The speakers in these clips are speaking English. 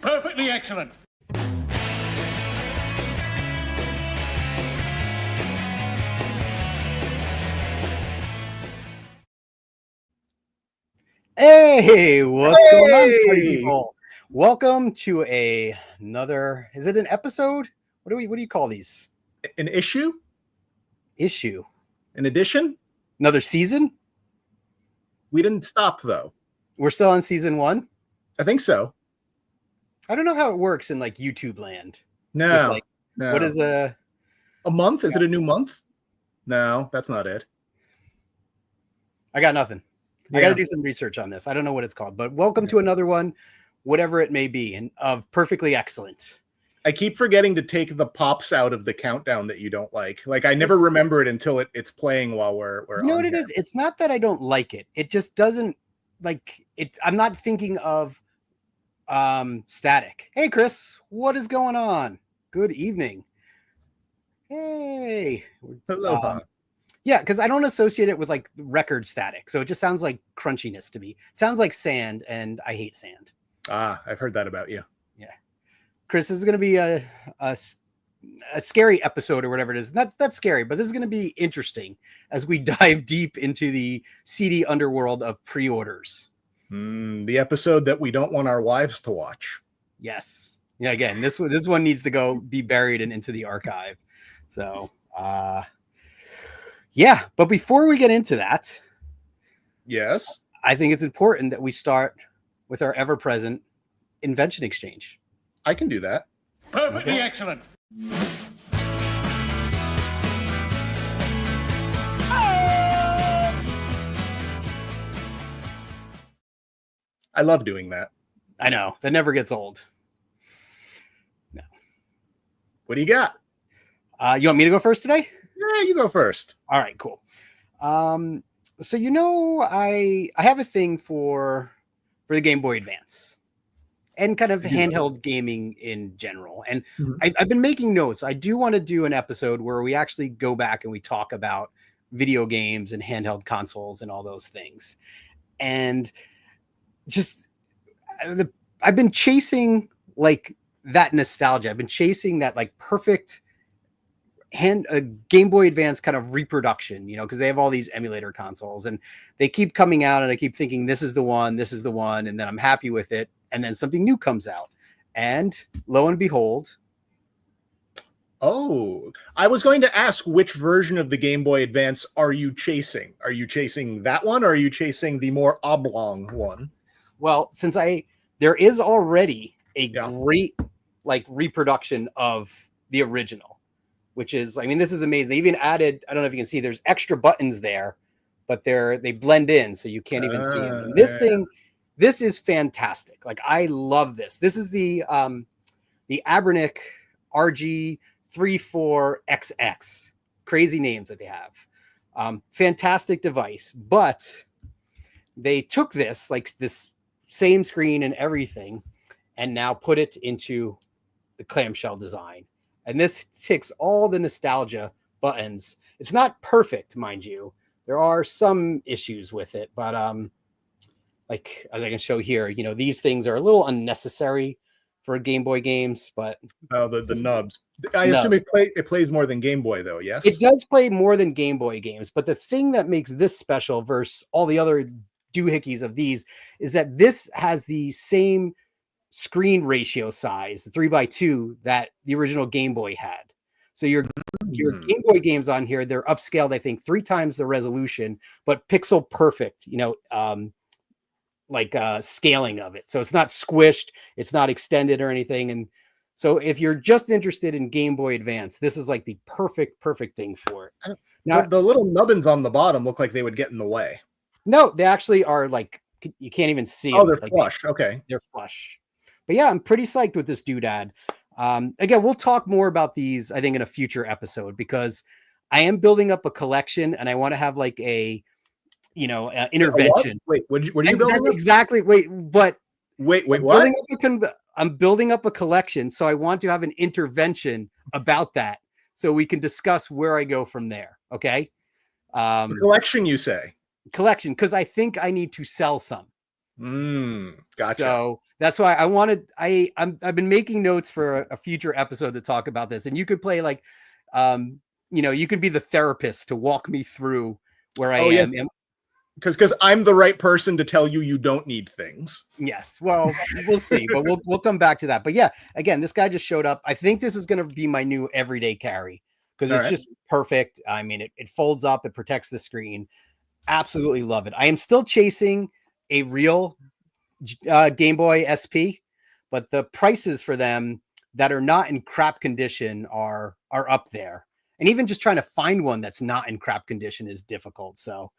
Perfectly excellent. Hey, what's going on, party people? Welcome to another. Is it an episode? What do you call these? An issue? Issue. An edition? Another season? We didn't stop though. We're still on season 1. I think so. I don't know how it works in like YouTube land. No. What is a month? Is it a new month? No, that's not it. I got nothing. I got to do some research on this. I don't know what it's called, but welcome to another one, whatever it may be, and of perfectly excellent. I keep forgetting to take the pops out of the countdown that you don't like. Like I never remember it until it's playing while we're You know what it is? It's not that I don't like it. It just doesn't like it. I'm not thinking of static. Hey, Chris, what is going on? Good evening. Hey. Hello. Yeah, because I don't associate it with like record static. So it just sounds like crunchiness to me. It sounds like sand, and I hate sand. Ah, I've heard that about you. Yeah. Chris, this is going to be a scary episode or whatever it is. That's scary, but this is going to be interesting as we dive deep into the seedy underworld of pre-orders. The episode that we don't want our wives to watch. Yes. Yeah, again, this one needs to be buried and into the archive. So, yeah, but before we get into that, yes, I think it's important that we start with our ever-present invention exchange. I can do that. Perfectly excellent. I love doing that. I know, that never gets old. No. What do you got? You want me to go first today? Yeah, you go first. All right, cool. So I have a thing for the Game Boy Advance and kind of handheld gaming in general. And I've been making notes. I do want to do an episode where we actually go back and we talk about video games and handheld consoles and all those things. And just I've been chasing like that nostalgia. I've been chasing that like perfect Game Boy Advance kind of reproduction, because they have all these emulator consoles and they keep coming out, and I keep thinking this is the one, and then I'm happy with it, and then something new comes out, and lo and behold. Oh, I was going to ask, which version of the Game Boy Advance are you chasing? Are you chasing that one, or are you chasing the more oblong one? Well, since there is already a great like reproduction of the original, which is, this is amazing. They even added, I don't know if you can see, there's extra buttons there, but they blend in, so you can't even see them. And this is fantastic. Like, I love this. This is the Abernic RG34XX. Crazy names that they have. Fantastic device, but they took this, like this same screen and everything, and now put it into the clamshell design. And this ticks all the nostalgia buttons. It's not perfect, mind you. There are some issues with it, but like as I can show here, these things are a little unnecessary for Game Boy games. But the nubs. I assume it plays more than Game Boy, though. Yes, it does play more than Game Boy games. But the thing that makes this special versus all the other doohickeys of these is that this has the same screen ratio size, 3x2, that the original Game Boy had. So your Game Boy games on here, they're upscaled, I think 3 times the resolution, but pixel perfect, scaling of it. So it's not squished, it's not extended or anything. And so if you're just interested in Game Boy Advance, this is like the perfect thing for it. Now the little nubbins on the bottom look like they would get in the way. No, they actually are like, you can't even see them. Oh, they're flush. Okay. They're flush. But yeah, I'm pretty psyched with this doodad. Again, we'll talk more about these, I think, in a future episode, because I am building up a collection and I want to have like a, intervention. Wait, what are you building? That's exactly. Wait, what? I'm building up a collection, so I want to have an intervention about that, so we can discuss where I go from there. Okay. Collection, you say? Collection, because I think I need to sell some. Gotcha. So that's why I've been making notes for a future episode to talk about this. And you could play like, you could be the therapist to walk me through where I am. Yes. Because I'm the right person to tell you don't need things. Yes. Well, we'll see, but we'll come back to that. But yeah, again, this guy just showed up. I think this is going to be my new everyday carry because it's just perfect. I mean, it folds up, it protects the screen. Absolutely love it. I am still chasing a real Game Boy SP, but the prices for them that are not in crap condition are up there. And even just trying to find one that's not in crap condition is difficult. So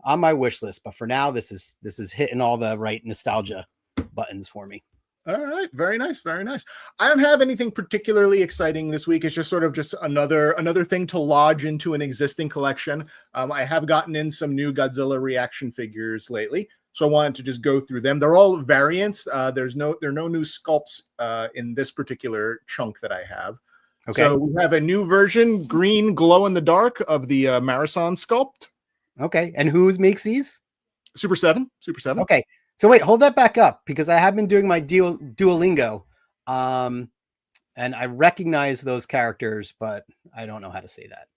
on my wish list, but for now, this is hitting all the right nostalgia buttons for me. All right, very nice, very nice. I don't have anything particularly exciting this week. It's just sort of just another thing to lodge into an existing collection. I have gotten in some new Godzilla reaction figures lately, so I wanted to just go through them. They're all variants. There are no new sculpts in this particular chunk that I have. Okay. So we have a new version, green glow in the dark of the Marathon sculpt. Okay, and who makes these? Super 7. Okay, so wait, hold that back up because I have been doing my Duolingo, and I recognize those characters, but I don't know how to say that.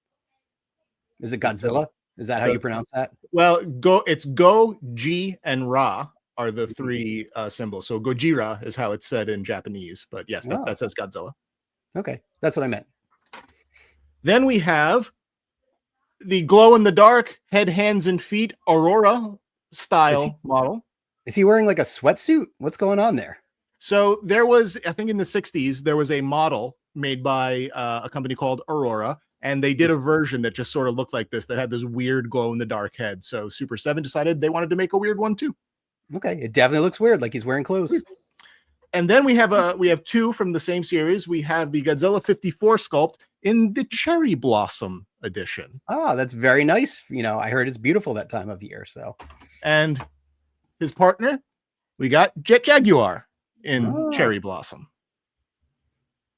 Is it Godzilla? Is that how you pronounce that? Well, it's Go, G, and Ra are the three symbols. So Gojira is how it's said in Japanese, but yes, that says Godzilla. Okay, that's what I meant. Then we have the glow in the dark head, hands, and feet Aurora style model. Is he wearing like a sweatsuit? What's going on there? So there was, I think in the 60s, there was a model made by a company called Aurora, and they did a version that just sort of looked like this, that had this weird glow in the dark head. So Super 7 decided they wanted to make a weird one too. Okay, it definitely looks weird, like he's wearing clothes. And then we have two from the same series. We have the Godzilla 54 sculpt in the Cherry Blossom edition. Oh, that's very nice. I heard it's beautiful that time of year. So, and his partner, we got Jet Jaguar in Cherry Blossom.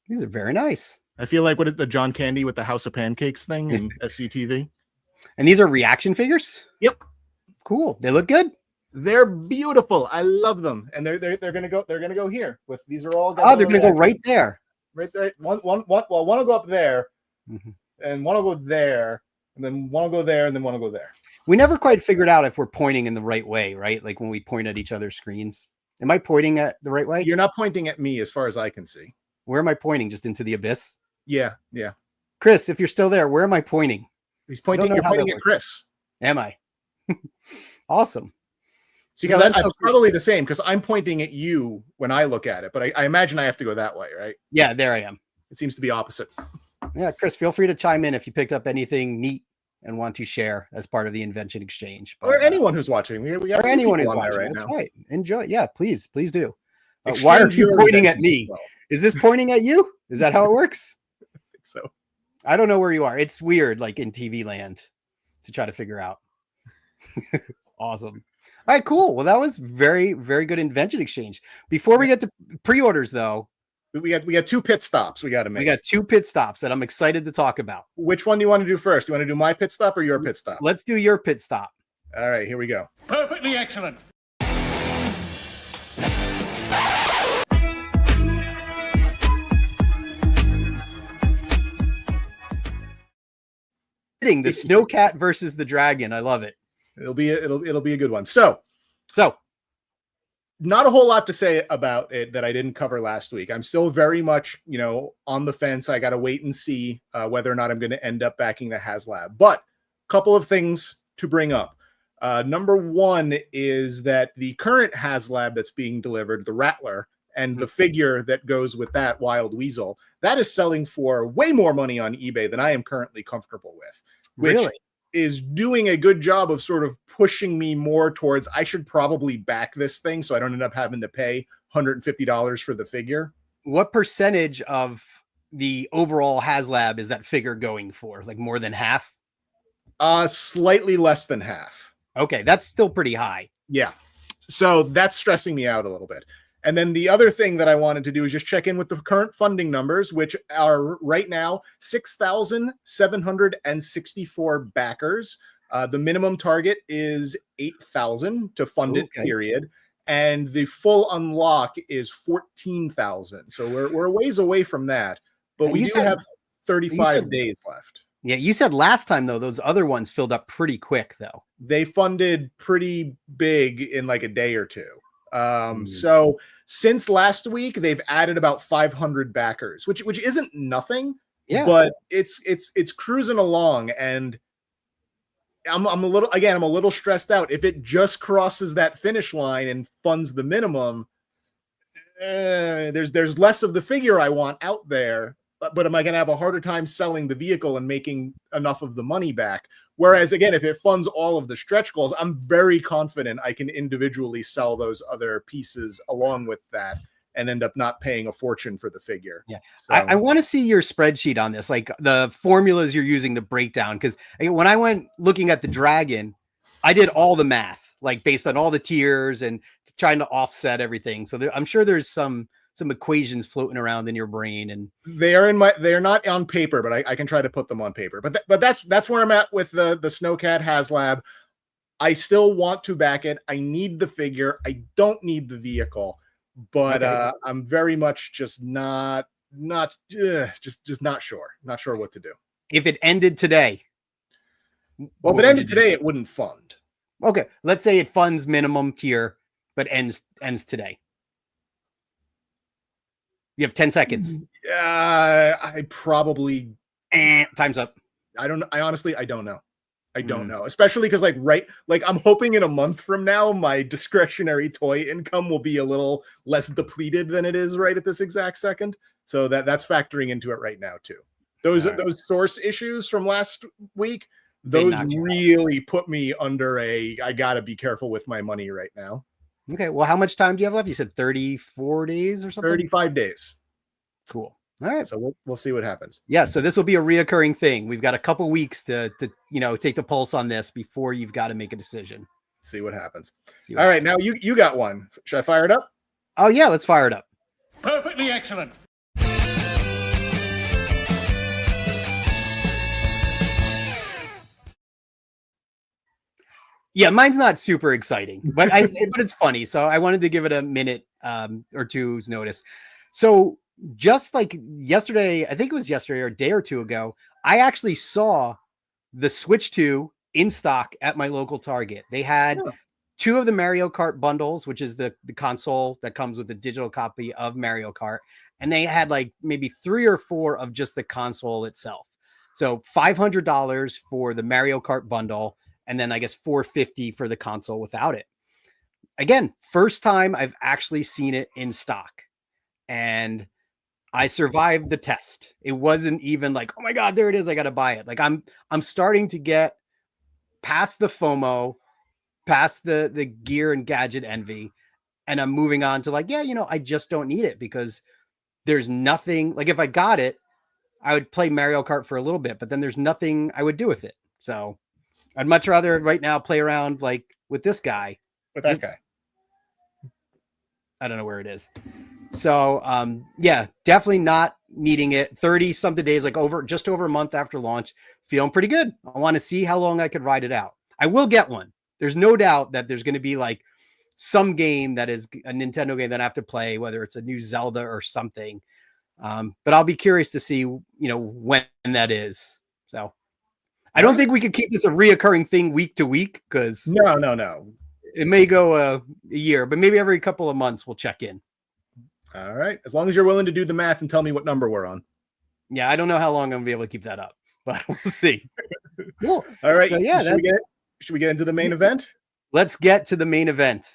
These are very nice. I feel like the John Candy with the House of Pancakes thing in SCTV. And these are reaction figures? Yep. Cool. They look good. They're beautiful. I love them. And they're gonna go here with these are all they're gonna go right there. Right there. One will go up there, and one will go there, and then one will go there, and then one will go there. We never quite figured out if we're pointing in the right way, right? Like when we point at each other's screens. Am I pointing at the right way? You're not pointing at me as far as I can see. Where am I pointing? Just into the abyss? Yeah. Chris, if you're still there, where am I pointing? He's pointing. You're pointing at Chris. Am I? Awesome. Because that's probably the same, because I'm pointing at you when I look at it, but I imagine I have to go that way, right? Yeah, there I am. It seems to be opposite. Yeah, Chris, feel free to chime in if you picked up anything neat and want to share as part of the invention exchange. But, or anyone who's watching. We have anyone who's watching right now. Right. Enjoy. Yeah, please do. Why are you pointing at me? Well. Is this pointing at you? Is that how it works? I think so. I don't know where you are. It's weird, like in TV land, to try to figure out. Awesome. All right, cool. Well, that was very, very good invention exchange. Before we get to pre-orders, though, we got two pit stops we got to make. We got two pit stops that I'm excited to talk about. Which one do you want to do first? Do you want to do my pit stop or your pit stop? Let's do your pit stop. All right, here we go. Perfectly excellent. The Snow C.A.T versus the Dragon. I love it. It'll be a good one. So not a whole lot to say about it that I didn't cover last week. I'm still very much, on the fence. I got to wait and see whether or not I'm going to end up backing the HasLab. But a couple of things to bring up. Number one is that the current HasLab that's being delivered, the Rattler, and the figure that goes with that, Wild Weasel, that is selling for way more money on eBay than I am currently comfortable with. Which is doing a good job of sort of pushing me more towards I should probably back this thing so I don't end up having to pay $150 for the figure. What percentage of the overall HasLab is that figure going for? Like more than half? Slightly less than half. Okay, that's still pretty high. Yeah. So that's stressing me out a little bit. And then the other thing that I wanted to do is just check in with the current funding numbers, which are right now 6,764 backers. The minimum target is 8,000 to fund it, period. and the full unlock is 14,000. So we're a ways away from that, but And we you do said- have 35 said- days left. Yeah, you said last time though those other ones filled up pretty quick though. They funded pretty big in like a day or two. So since last week, they've added about 500 backers, which isn't nothing, but it's cruising along, and I'm a little stressed out. If it just crosses that finish line and funds the minimum, there's less of the figure I want out there. But am I going to have a harder time selling the vehicle and making enough of the money back? Whereas, again, if it funds all of the stretch goals, I'm very confident I can individually sell those other pieces along with that and end up not paying a fortune for the figure. Yeah. So, I want to see your spreadsheet on this, like the formulas you're using to break down. Because when I went looking at the Dragon, I did all the math, like based on all the tiers and trying to offset everything. So I'm sure there's some equations floating around in your brain, and they're not on paper, but I can try to put them on paper. But that's where I'm at with the Snow C.A.T HasLab. I still want to back it. I need the figure. I don't need the vehicle, but I'm very much just not sure. Not sure what to do. If it ended today, well, if it ended today, it wouldn't fund. Okay, let's say it funds minimum tier, but ends today. You have 10 seconds. I probably time's up. I honestly don't know. I don't know, especially because I'm hoping in a month from now, my discretionary toy income will be a little less depleted than it is right at this exact second. So that's factoring into it right now too. Those source issues from last week, those really put me under I gotta be careful with my money right now. Okay, well, how much time do you have left? You said 34 days or something? 35 days. Cool. All right. So we'll see what happens. Yeah, so this will be a reoccurring thing. We've got a couple weeks to take the pulse on this before you've got to make a decision. See what happens. All right, now you got one. Should I fire it up? Oh yeah, let's fire it up. Perfectly excellent. Yeah, mine's not super exciting, but but it's funny. So I wanted to give it a minute or two's notice. So just like yesterday, I think it was yesterday or a day or two ago, I actually saw the Switch 2 in stock at my local Target. They had two of the Mario Kart bundles, which is the console that comes with the digital copy of Mario Kart. And they had like maybe 3 or 4 of just the console itself. So $500 for the Mario Kart bundle. And then I guess $450 for the console without it. Again, first time I've actually seen it in stock. And I survived the test. It wasn't even like, oh my God, there it is, I got to buy it. Like I'm starting to get past the FOMO, past the gear and gadget envy. And I'm moving on to like, I just don't need it because there's nothing. Like if I got it, I would play Mario Kart for a little bit, but then there's nothing I would do with it. So I'd much rather right now play around like with this guy. With that guy. I don't know where it is. So definitely not needing it. 30 something days, like just over a month after launch, feeling pretty good. I want to see how long I could ride it out. I will get one. There's no doubt that there's going to be like some game that is a Nintendo game that I have to play, whether it's a new Zelda or something. But I'll be curious to see, when that is. So I don't think we could keep this a reoccurring thing week to week because no. It may go a year, but maybe every couple of months we'll check in. All right. As long as you're willing to do the math and tell me what number we're on. Yeah, I don't know how long I'm going to be able to keep that up, but we'll see. Cool. All right. So, yeah, should we get into the main event? Let's get to the main event.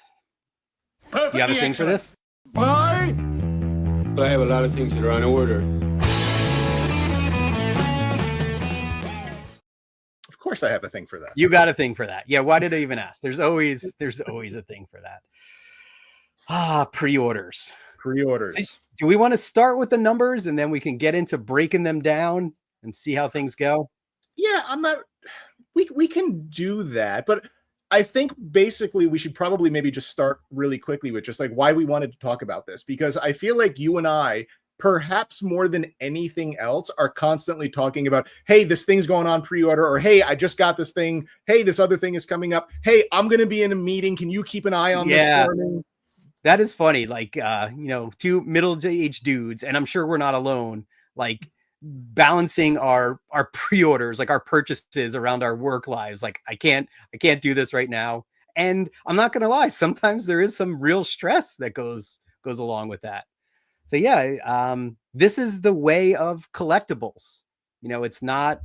Perfectly You have a thing for this? Why? But I have a lot of things that are on order. Of course I have a thing for that. You got a thing for that. Yeah, why did I even ask? There's always a thing for that. Pre-orders. Pre-orders. Do we want to start with the numbers and then we can get into breaking them down and see how things go? Yeah, we can do that, but I think basically we should probably maybe just start really quickly with just like why we wanted to talk about this, because I feel like you and I, perhaps more than anything else, are constantly talking about, hey, this thing's going on pre-order, or hey, I just got this thing. Hey, this other thing is coming up. Hey, I'm going to be in a meeting. Can you keep an eye on this for me? that is funny. Like, two middle-aged dudes, and I'm sure we're not alone, like balancing our pre-orders, like our purchases around our work lives. Like, I can't do this right now. And I'm not gonna lie, sometimes there is some real stress that goes along with that. So yeah, this is the way of collectibles. It's not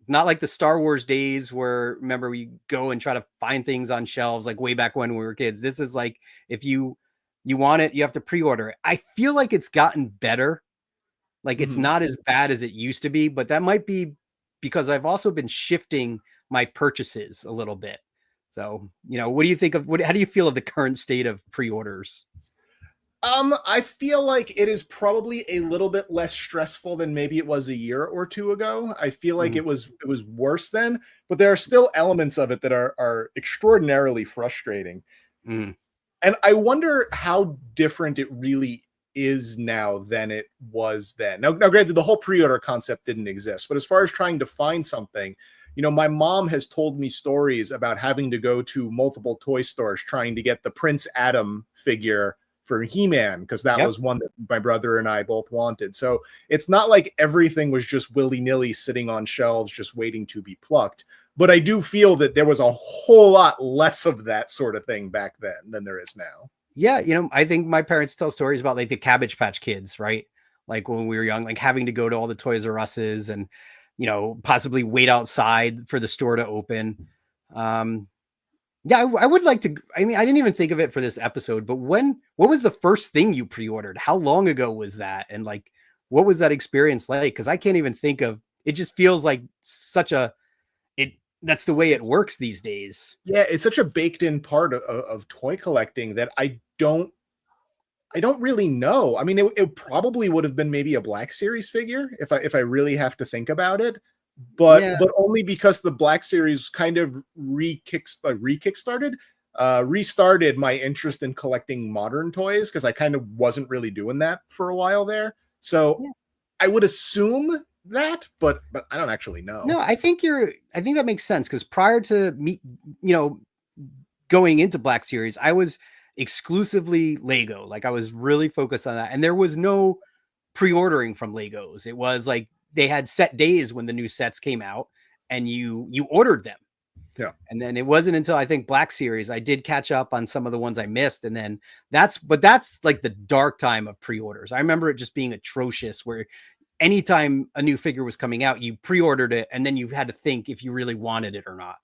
like the Star Wars days where, remember, we go and try to find things on shelves like way back when we were kids. This is like, if you want it, you have to pre-order it. I feel like it's gotten better. Like, it's not as bad as it used to be, but that might be because I've also been shifting my purchases a little bit. So, what do you think of how do you feel of the current state of pre-orders? I feel like it is probably a little bit less stressful than maybe it was a year or two ago. I feel like it was worse then, but there are still elements of it that are extraordinarily frustrating. And I wonder how different it really is now than it was then. Now, granted, the whole pre-order concept didn't exist, but as far as trying to find something, my mom has told me stories about having to go to multiple toy stores trying to get the Prince Adam figure for He-Man, because that was one that my brother and I both wanted. So it's not like everything was just willy-nilly sitting on shelves just waiting to be plucked. But I do feel that there was a whole lot less of that sort of thing back then than there is now. Yeah, I think my parents tell stories about like the Cabbage Patch Kids, right? Like when we were young, like having to go to all the Toys R Us's and, possibly wait outside for the store to open. Yeah, I would like to. I mean, I didn't even think of it for this episode, but what was the first thing you pre-ordered? How long ago was that? And like, what was that experience like? Because I can't even think of it. Just feels like that's the way it works these days. Yeah, it's such a baked in part of toy collecting that I don't really know. I mean, it probably would have been maybe a Black Series figure if I really have to think about it. But only because the Black Series kind of restarted my interest in collecting modern toys, because I kind of wasn't really doing that for a while there. So I would assume that, but I don't actually know. No, I think that makes sense, because prior to me, going into Black Series, I was exclusively Lego. Like, I was really focused on that, and there was no pre-ordering from Legos. It was like they had set days when the new sets came out, and you ordered them. Yeah. And then it wasn't until I think Black Series I did catch up on some of the ones I missed. And then that's like the dark time of pre-orders. I remember it just being atrocious, where anytime a new figure was coming out, you pre-ordered it, and then you had to think if you really wanted it or not,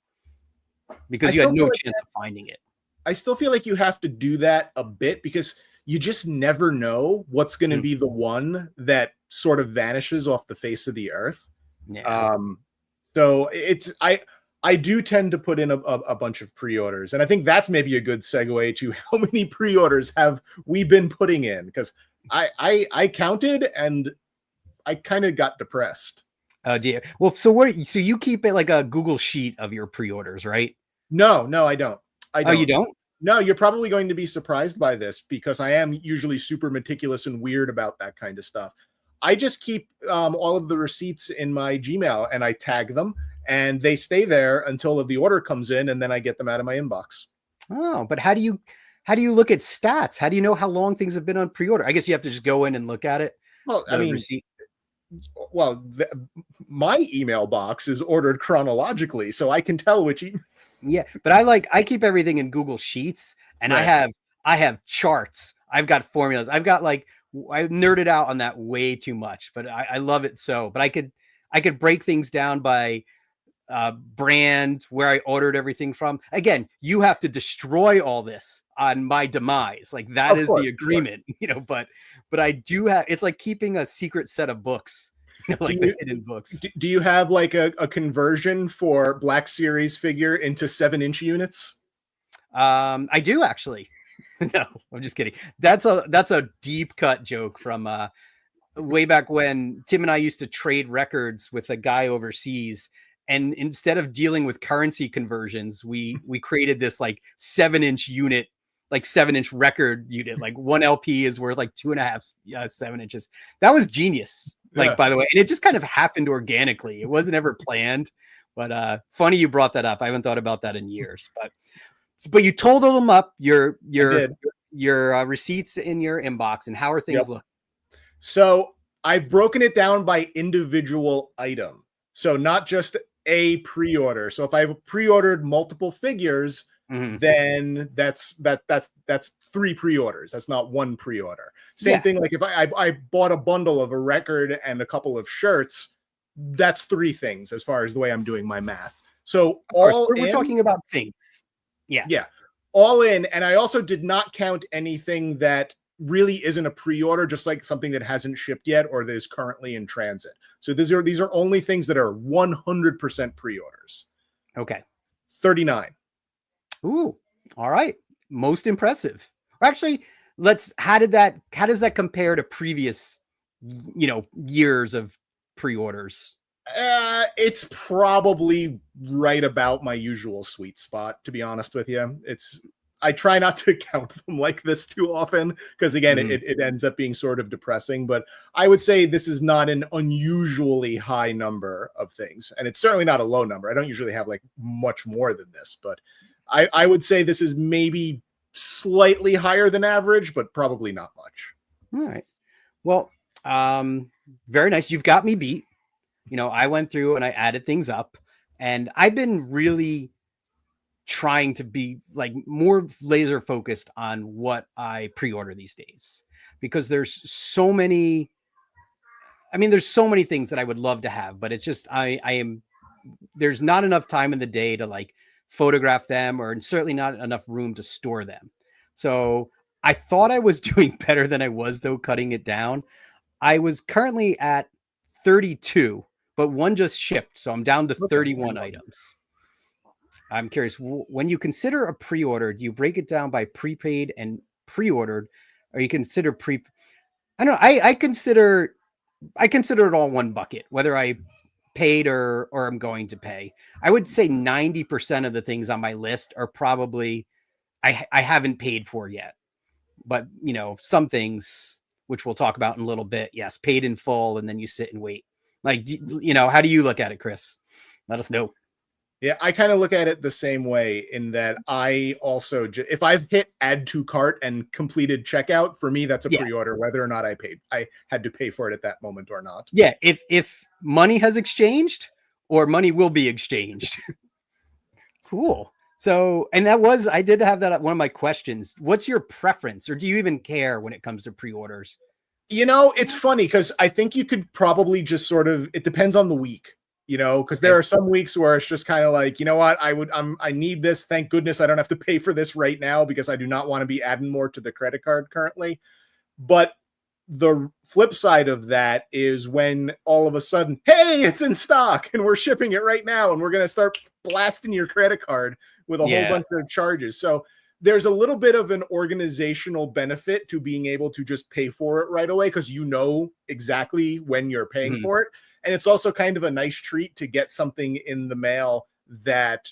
because you had no chance of finding it. I still feel like you have to do that a bit, because you just never know what's going to be the one that sort of vanishes off the face of the earth. Yeah. So I do tend to put in a bunch of pre-orders, and I think that's maybe a good segue to how many pre-orders have we been putting in, because I counted and I kind of got depressed. Oh dear. Well, so you keep it like a Google sheet of your pre-orders, right? No, I don't. Oh, you don't? No, you're probably going to be surprised by this, because I am usually super meticulous and weird about that kind of stuff. I just keep all of the receipts in my Gmail, and I tag them, and they stay there until the order comes in, and then I get them out of my inbox. Oh, but how do you look at stats? How do you know how long things have been on pre-order? I guess you have to just go in and look at it. Well, I mean, receipt. Well, my email box is ordered chronologically, so I can tell which. Yeah, but I keep everything in Google Sheets, and right. I have charts. I've got formulas. I've got I nerded out on that way too much, but I love it so. But I could break things down by brand, where I ordered everything from. Again, you have to destroy all this on my demise. Like, that is the agreement, but I do have, it's like keeping a secret set of books, like the hidden books. Do you have like a conversion for Black Series figure into 7-inch units? I do actually. No, I'm just kidding. That's a deep cut joke from way back when Tim and I used to trade records with a guy overseas. And instead of dealing with currency conversions, we created this like 7-inch unit, like 7-inch record unit. Like one LP is worth like 2.5, 7 inches. That was genius. Like, by the way, and it just kind of happened organically. It wasn't ever planned, but funny you brought that up. I haven't thought about that in years, but you totaled them up. Your your receipts in your inbox, and how are things looking? So I've broken it down by individual item. So not just a pre-order. So if I've pre-ordered multiple figures, then that's 3 pre-orders. That's not 1 pre-order. Same thing. Like if I bought a bundle of a record and a couple of shirts, that's 3 things as far as the way I'm doing my math. So we're talking about things. Yeah. All in. And I also did not count anything that really isn't a pre-order, just like something that hasn't shipped yet or that is currently in transit. So these are only things that are 100% pre-orders. Okay. 39. Ooh, all right. Most impressive. Actually, how does that compare to previous, years of pre-orders? It's probably right about my usual sweet spot, to be honest with you. I try not to count them like this too often because, again, it ends up being sort of depressing. But I would say this is not an unusually high number of things. And it's certainly not a low number. I don't usually have like much more than this. But I would say this is maybe slightly higher than average, but probably not much. All right. Well, very nice. You've got me beat. I went through and I added things up. And I've been really trying to be like more laser focused on what I pre-order these days, because there's so many things that I would love to have, but it's just, there's not enough time in the day to like photograph them, or certainly not enough room to store them. So I thought I was doing better than I was, though, cutting it down. I was currently at 32, but one just shipped. So I'm down to 31 items. I'm curious, when you consider a pre-order, do you break it down by prepaid and pre-ordered, or you consider I don't know. I consider it all one bucket, whether I paid or I'm going to pay. I would say 90% of the things on my list are probably I haven't paid for yet. But, some things, which we'll talk about in a little bit, yes, paid in full, and then you sit and wait. Like, how do you look at it, Chris? Let us know. Yeah, I kind of look at it the same way, in that I also, if I've hit add to cart and completed checkout, for me, that's a pre-order, whether or not I had to pay for it at that moment or not. Yeah. If money has exchanged, or money will be exchanged. Cool. So, and I did have that at one of my questions. What's your preference, or do you even care when it comes to pre-orders? It's funny because I think you could probably just it depends on the week. Because there are some weeks where it's just kind of like, you know what, I need this. Thank goodness I don't have to pay for this right now, because I do not want to be adding more to the credit card currently. But the flip side of that is when all of a sudden, hey, it's in stock and we're shipping it right now, and we're going to start blasting your credit card with a whole bunch of charges. So there's a little bit of an organizational benefit to being able to just pay for it right away, because exactly when you're paying for it. And it's also kind of a nice treat to get something in the mail that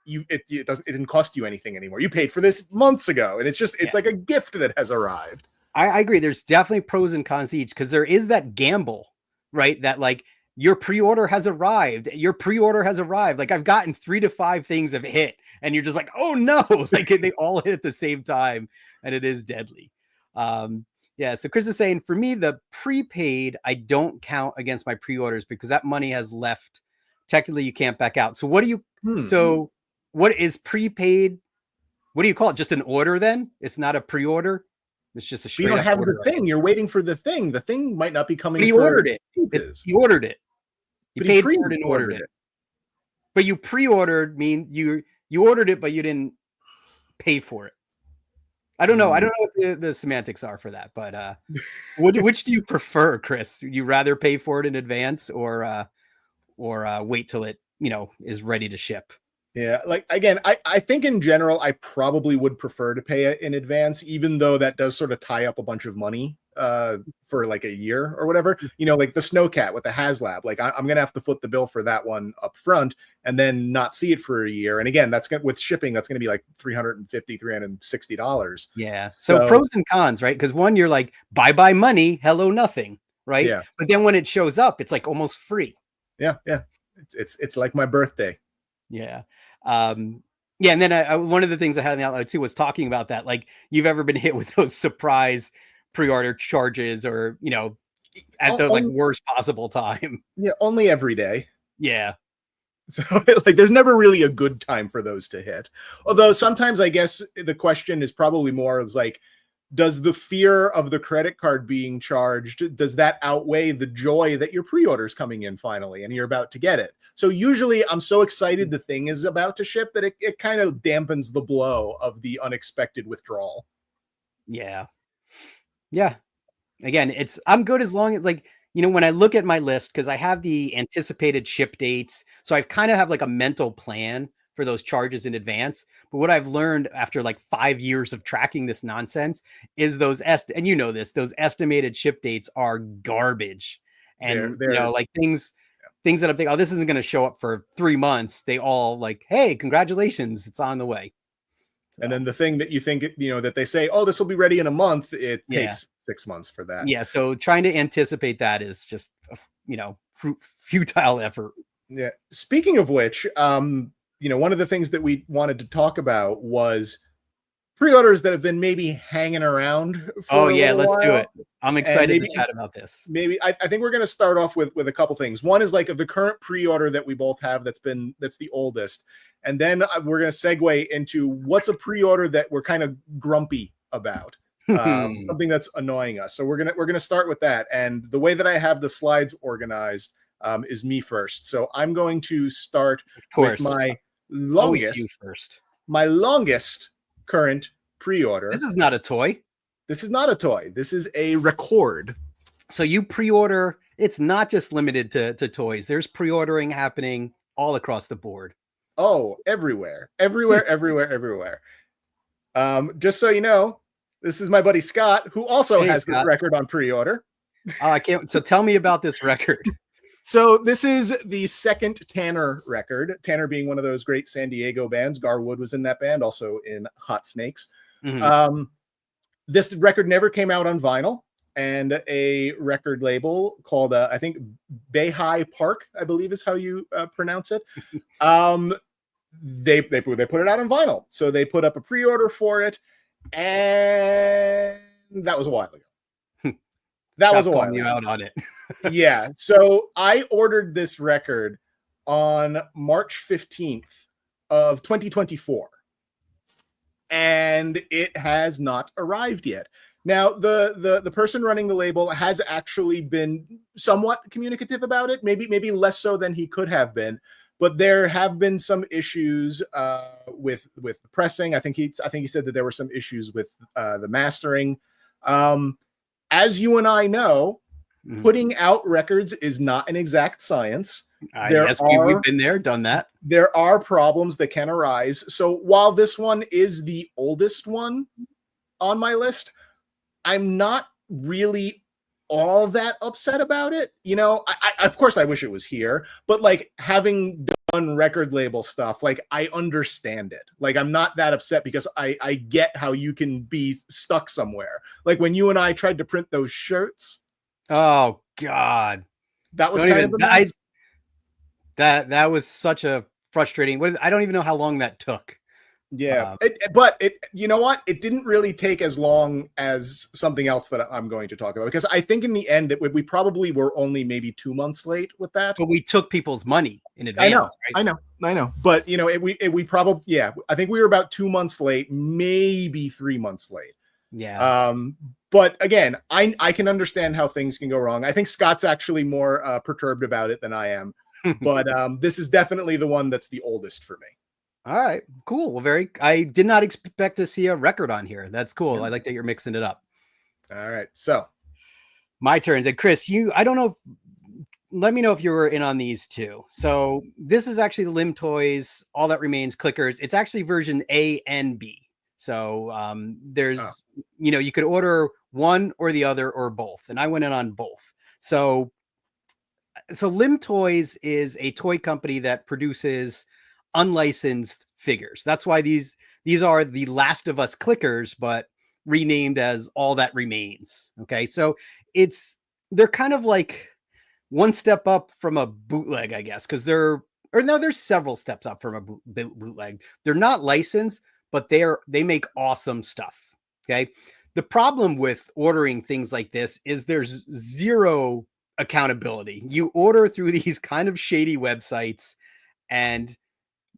it didn't cost you anything anymore. You paid for this months ago, and it's like a gift that has arrived. I agree. There's definitely pros and cons to each, because there is that gamble, right? That like your pre-order has arrived. Like I've gotten 3 to 5 things have hit, and you're just like, oh no, like they all hit at the same time, and it is deadly. Yeah. So Chris is saying, for me, the prepaid, I don't count against my pre-orders, because that money has left. Technically, you can't back out. So what do you, so what is prepaid? What do you call it? Just an order then? It's not a pre-order. It's just a straight up. You don't have the thing. You're waiting for the thing. The thing might not be coming. He ordered it. He ordered it. You paid for it and ordered it. But you pre-ordered you ordered it, but you didn't pay for it. I don't know. I don't know what the semantics are for that, but which do you prefer, Chris? Would you rather pay for it in advance, or wait till it, is ready to ship? Yeah, like again, I think in general, I probably would prefer to pay it in advance, even though that does sort of tie up a bunch of money for like a year or whatever. Like the Snow C.A.T with the HasLab, like I'm gonna have to foot the bill for that one up front and then not see it for a year. And again, with shipping, that's gonna be like $360. Yeah. So pros and cons, right? Because one, you're like, bye money, hello nothing, right? Yeah. But then when it shows up, it's like almost free. Yeah. It's like my birthday. Yeah. Yeah, and then one of the things I had in the outline too was talking about that. Like, you've ever been hit with those surprise pre-order charges, or at the like worst possible time? Yeah, only every day. Yeah. So like there's never really a good time for those to hit. Although sometimes I guess the question is probably more of like, does the fear of the credit card being charged, does that outweigh the joy that your pre-order's coming in finally and you're about to get it? So usually I'm so excited the thing is about to ship that it kind of dampens the blow of the unexpected withdrawal. Yeah. Yeah. Again, I'm good as long as like, when I look at my list, because I have the anticipated ship dates. So I kind of have like a mental plan for those charges in advance. But what I've learned after like 5 years of tracking this nonsense is those those estimated ship dates are garbage. And They're like things that I'm thinking, oh, this isn't going to show up for 3 months. They all like, hey, congratulations, it's on the way. So, and then the thing that you think, that they say, oh, this will be ready in a month, it takes 6 months for that. Yeah. So trying to anticipate that is just, futile effort. Yeah. Speaking of which, one of the things that we wanted to talk about was pre-orders that have been maybe hanging around for let's do it. I'm excited to chat about this. Maybe I think we're going to start off with a couple things. One is like the current pre-order that we both have that's the oldest, and then we're going to segue into what's a pre-order that we're kind of grumpy about, something that's annoying us. So we're gonna start with that, and the way that I have the slides organized is me first. So I'm going to start with my longest. You first. My longest current pre-order. This is not a toy. This is not a toy. This is a record. So you pre-order. It's not just limited to toys. There's pre-ordering happening all across the board. Oh, everywhere. Just so you know, this is my buddy Scott, who also has the record on pre-order. I can't. So tell me about this record. So this is the second Tanner record. Tanner being one of those great San Diego bands. Garwood was in that band, also in Hot Snakes. Mm-hmm. This record never came out on vinyl, and a record label called, I think, Bayhigh Park, I believe is how you pronounce it. They put it out on vinyl. So they put up a pre-order for it, and that was a while ago. That was a while you out on it. Yeah. So I ordered this record on March 15th of 2024. And it has not arrived yet. Now, the person running the label has actually been somewhat communicative about it, maybe less so than he could have been. But there have been some issues with the pressing. I think he said that there were some issues with the mastering. As you and I know, putting out records is not an exact science. Yes, we've been there, done that. There are problems that can arise. So while this one is the oldest one on my list, I'm not really all that upset about it. I of course I wish it was here, but like having done record label stuff, like I understand it. Like I'm not that upset because I get how you can be stuck somewhere. Like when you and I tried to print those shirts. Oh God. That was kind of that was such a frustrating. I don't even know how long that took. Yeah, but you know what? It didn't really take as long as something else that I'm going to talk about, because I think in the end that we probably were only maybe 2 months late with that. But we took people's money in advance. I know. But we probably I think we were about 2 months late, maybe 3 months late. Yeah. But again, I can understand how things can go wrong. I think Scott's actually more perturbed about it than I am. But this is definitely the one that's the oldest for me. All right, cool. Well, I did not expect to see a record on here. That's cool. Yeah. I like that you're mixing it up. All right. So my turn. And Chris, I don't know. Let me know if you were in on these too. So this is actually the Limb Toys All That Remains clickers. It's actually version A and B. So there's, you could order one or the other or both. And I went in on both. So Limb Toys is a toy company that produces unlicensed figures. That's why these are the Last of Us clickers, but renamed as All That Remains. Okay. So they're kind of like one step up from a bootleg, I guess, because they're or no, there's several steps up from a bootleg. They're not licensed, but they make awesome stuff. Okay. The problem with ordering things like this is there's zero accountability. You order through these kind of shady websites, and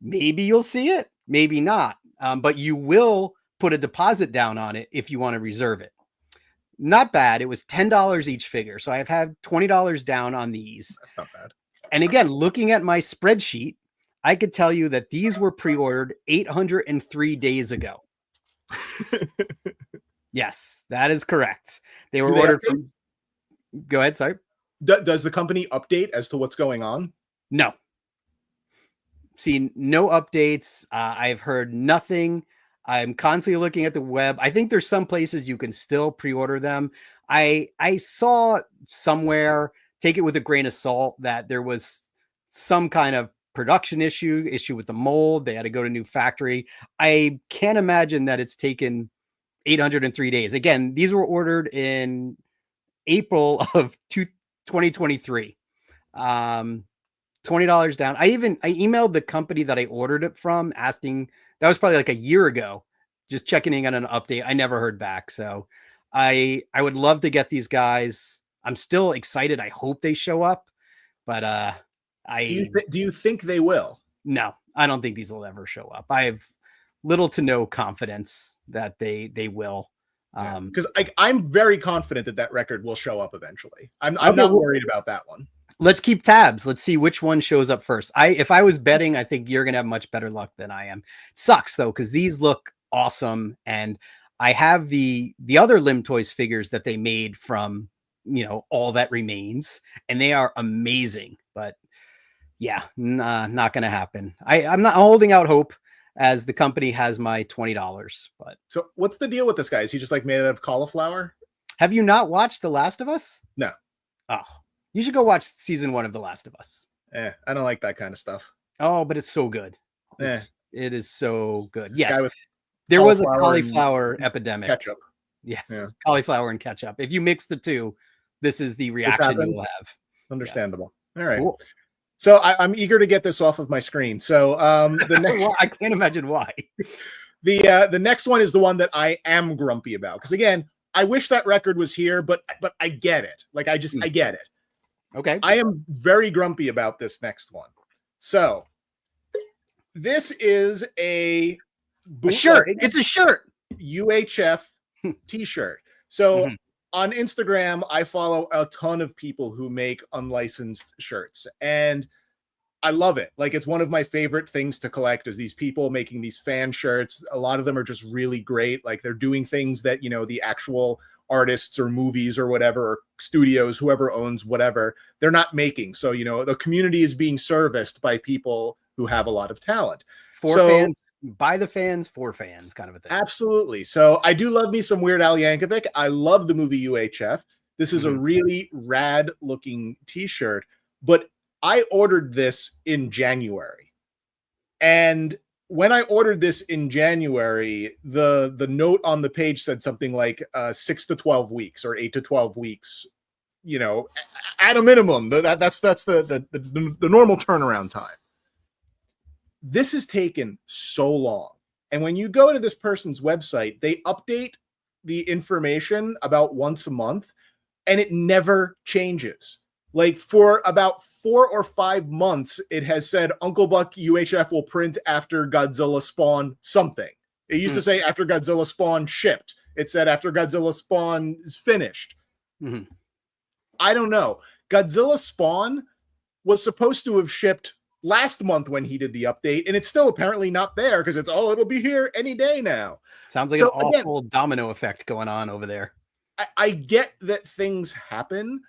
maybe you'll see it, maybe not. But you will put a deposit down on it if you want to reserve it. Not bad. It was $10 each figure. So I've had $20 down on these. That's not bad. And again, looking at my spreadsheet, I could tell you that these were pre-ordered 803 days ago. Yes, that is correct. They were ordered from. Go ahead. Sorry. Does the company update as to what's going on? No. Seen no updates. I've heard nothing. I'm constantly looking at the web. I think there's some places you can still pre-order them. I saw somewhere, take it with a grain of salt, that there was some kind of production issue with the mold. They had to go to a new factory. I can't imagine that it's taken 803 days. Again, these were ordered in April of 2023. $20 down. I emailed the company that I ordered it from, asking. That was probably like a year ago, just checking in on an update. I never heard back. So I would love to get these guys. I'm still excited. I hope they show up, but do you think they will? No, I don't think these will ever show up. I have little to no confidence that they will. Because I'm very confident that record will show up eventually. I'm not worried about that one. Let's keep tabs. Let's see which one shows up first. If I was betting, I think you're going to have much better luck than I am. It sucks though, because these look awesome. And I have the other Limb Toys figures that they made from, All That Remains, and they are amazing, but yeah, not going to happen. I'm not holding out hope, as the company has my $20, but. So what's the deal with this guy? Is he just like made out of cauliflower? Have you not watched The Last of Us? No. Oh, you should go watch season 1 of The Last of Us. I don't like that kind of stuff. Oh, but it's so good. It is so good. Yes. There was a cauliflower epidemic. Ketchup. Yes. Yeah. Cauliflower and ketchup. If you mix the two, this is the reaction you will have. Understandable. Yeah. All right. Cool. So I'm eager to get this off of my screen. So the next, I can't imagine why. The next one is the one that I am grumpy about, because again, I wish that record was here, but I get it. Like I get it. Okay. I am very grumpy about this next one. So this is a shirt. It's a shirt. UHF t-shirt. So on Instagram, I follow a ton of people who make unlicensed shirts, and I love it. Like, it's one of my favorite things to collect is these people making these fan shirts. A lot of them are just really great. Like, they're doing things that, the actual artists or movies or whatever, or studios, whoever owns whatever, they're not making. So, the community is being serviced by people who have a lot of talent. Fans, by the fans, for fans, kind of a thing. Absolutely. So I do love me some Weird Al Yankovic. I love the movie UHF. This is a really rad looking t-shirt, but I ordered this in January. And when I ordered this in January, the note on the page said something like 6 to 12 weeks or 8 to 12 weeks, at a minimum. That's the normal turnaround time. This has taken so long. And when you go to this person's website, they update the information about once a month, and it never changes. Like, for about 4 or 5 months, it has said Uncle Buck UHF will print after Godzilla Spawn something. It used to say after Godzilla Spawn shipped. It said after Godzilla Spawn is finished. I don't know. Godzilla Spawn was supposed to have shipped last month when he did the update, and it's still apparently not there because it'll be here any day now. Sounds like an awful domino effect going on over there. I get that things happen.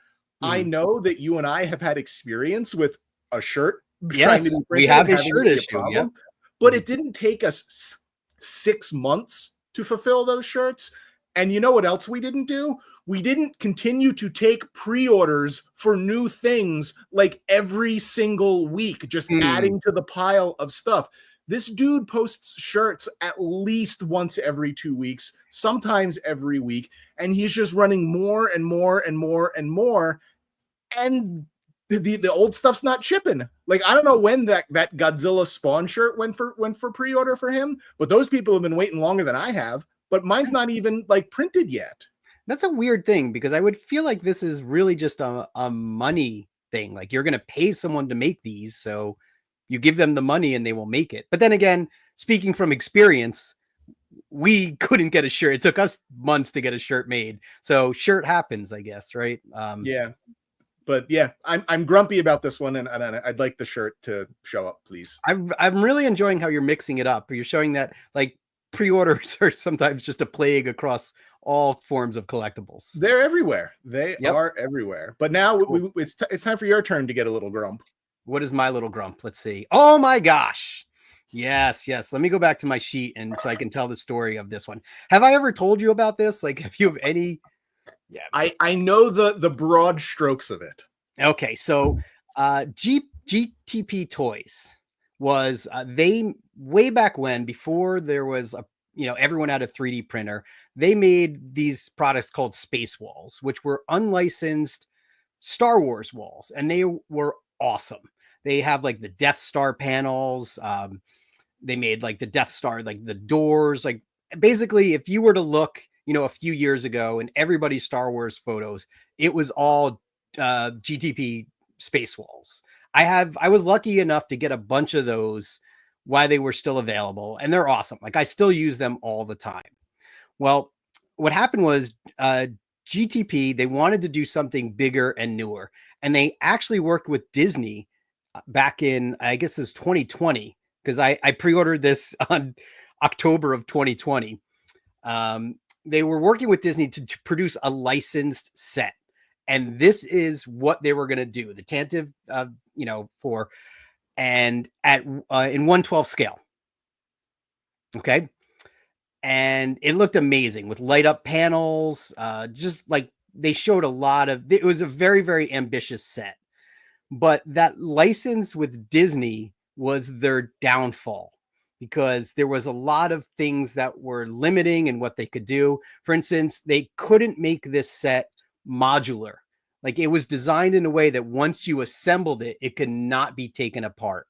I know that you and I have had experience with a shirt. Yes, we have a shirt issue. Yep. But it didn't take us 6 months to fulfill those shirts. And you know what else we didn't do? We didn't continue to take pre-orders for new things like every single week, just adding to the pile of stuff. This dude posts shirts at least once every 2 weeks, sometimes every week, and he's just running more and more and more and more. And the old stuff's not shipping. Like, I don't know when that Godzilla Spawn shirt went for pre-order for him, but those people have been waiting longer than I have. But mine's not even like printed yet. That's a weird thing because I would feel like this is really just a money thing. Like you're going to pay someone to make these, so you give them the money and they will make it. But then again, speaking from experience, we couldn't get a shirt. It took us months to get a shirt made. So shirt happens, I guess, right? Yeah. But yeah, I'm grumpy about this one, and I'd like the shirt to show up, please. I'm really enjoying how you're mixing it up. You're showing that like pre-orders are sometimes just a plague across all forms of collectibles. They're everywhere. They are everywhere. But now it's time for your turn to get a little grump. What is my little grump? Let's see. Oh my gosh. Yes. Let me go back to my sheet and so I can tell the story of this one. Have I ever told you about this? Like, if you have any... Yeah, I know the broad strokes of it. Okay, so GTP Toys was they way back when, before there was everyone had a 3D printer, they made these products called Space Walls, which were unlicensed Star Wars walls, and they were awesome. They have like the Death Star panels. They made like the Death Star, like the doors, like basically if you were to look a few years ago in everybody's Star Wars photos, it was all GTP Space Walls. I was lucky enough to get a bunch of those while they were still available, and they're awesome. Like I still use them all the time. Well, what happened was GTP, they wanted to do something bigger and newer, and they actually worked with Disney back in, I guess it's 2020, because I pre-ordered this on October of 2020. They were working with Disney to produce a licensed set. And this is what they were going to do. The Tantive, and at in 1/12 scale. Okay. And it looked amazing with light up panels. Just like they showed it was a very, very ambitious set. But that license with Disney was their downfall, because there was a lot of things that were limiting in what they could do. For instance, they couldn't make this set modular. Like it was designed in a way that once you assembled it, it could not be taken apart.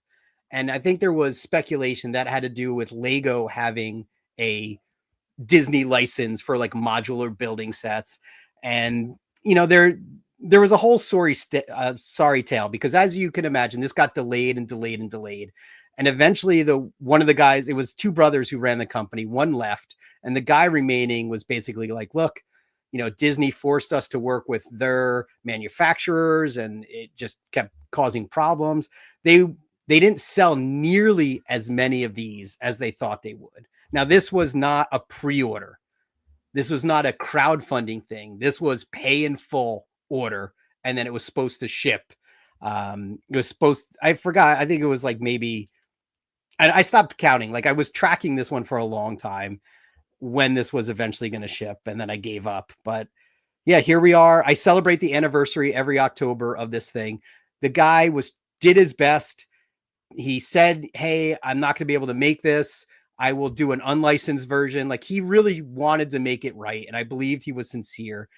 And I think there was speculation that had to do with Lego having a Disney license for like modular building sets. And, there was a whole sorry tale, because as you can imagine, this got delayed and delayed and delayed. And eventually one of the guys, it was two brothers who ran the company, one left, and the guy remaining was basically like, look, Disney forced us to work with their manufacturers, and it just kept causing problems. They didn't sell nearly as many of these as they thought they would. Now, this was not a pre-order. This was not a crowdfunding thing. This was pay in full order, and then it was supposed to ship. I forgot. I think it was like maybe... I stopped counting. Like I was tracking this one for a long time when this was eventually going to ship, and then I gave up. But yeah, here we are. I celebrate the anniversary every October of this thing. The guy did his best. He said, hey, I'm not going to be able to make this. I will do an unlicensed version. Like he really wanted to make it right, and I believed he was sincere.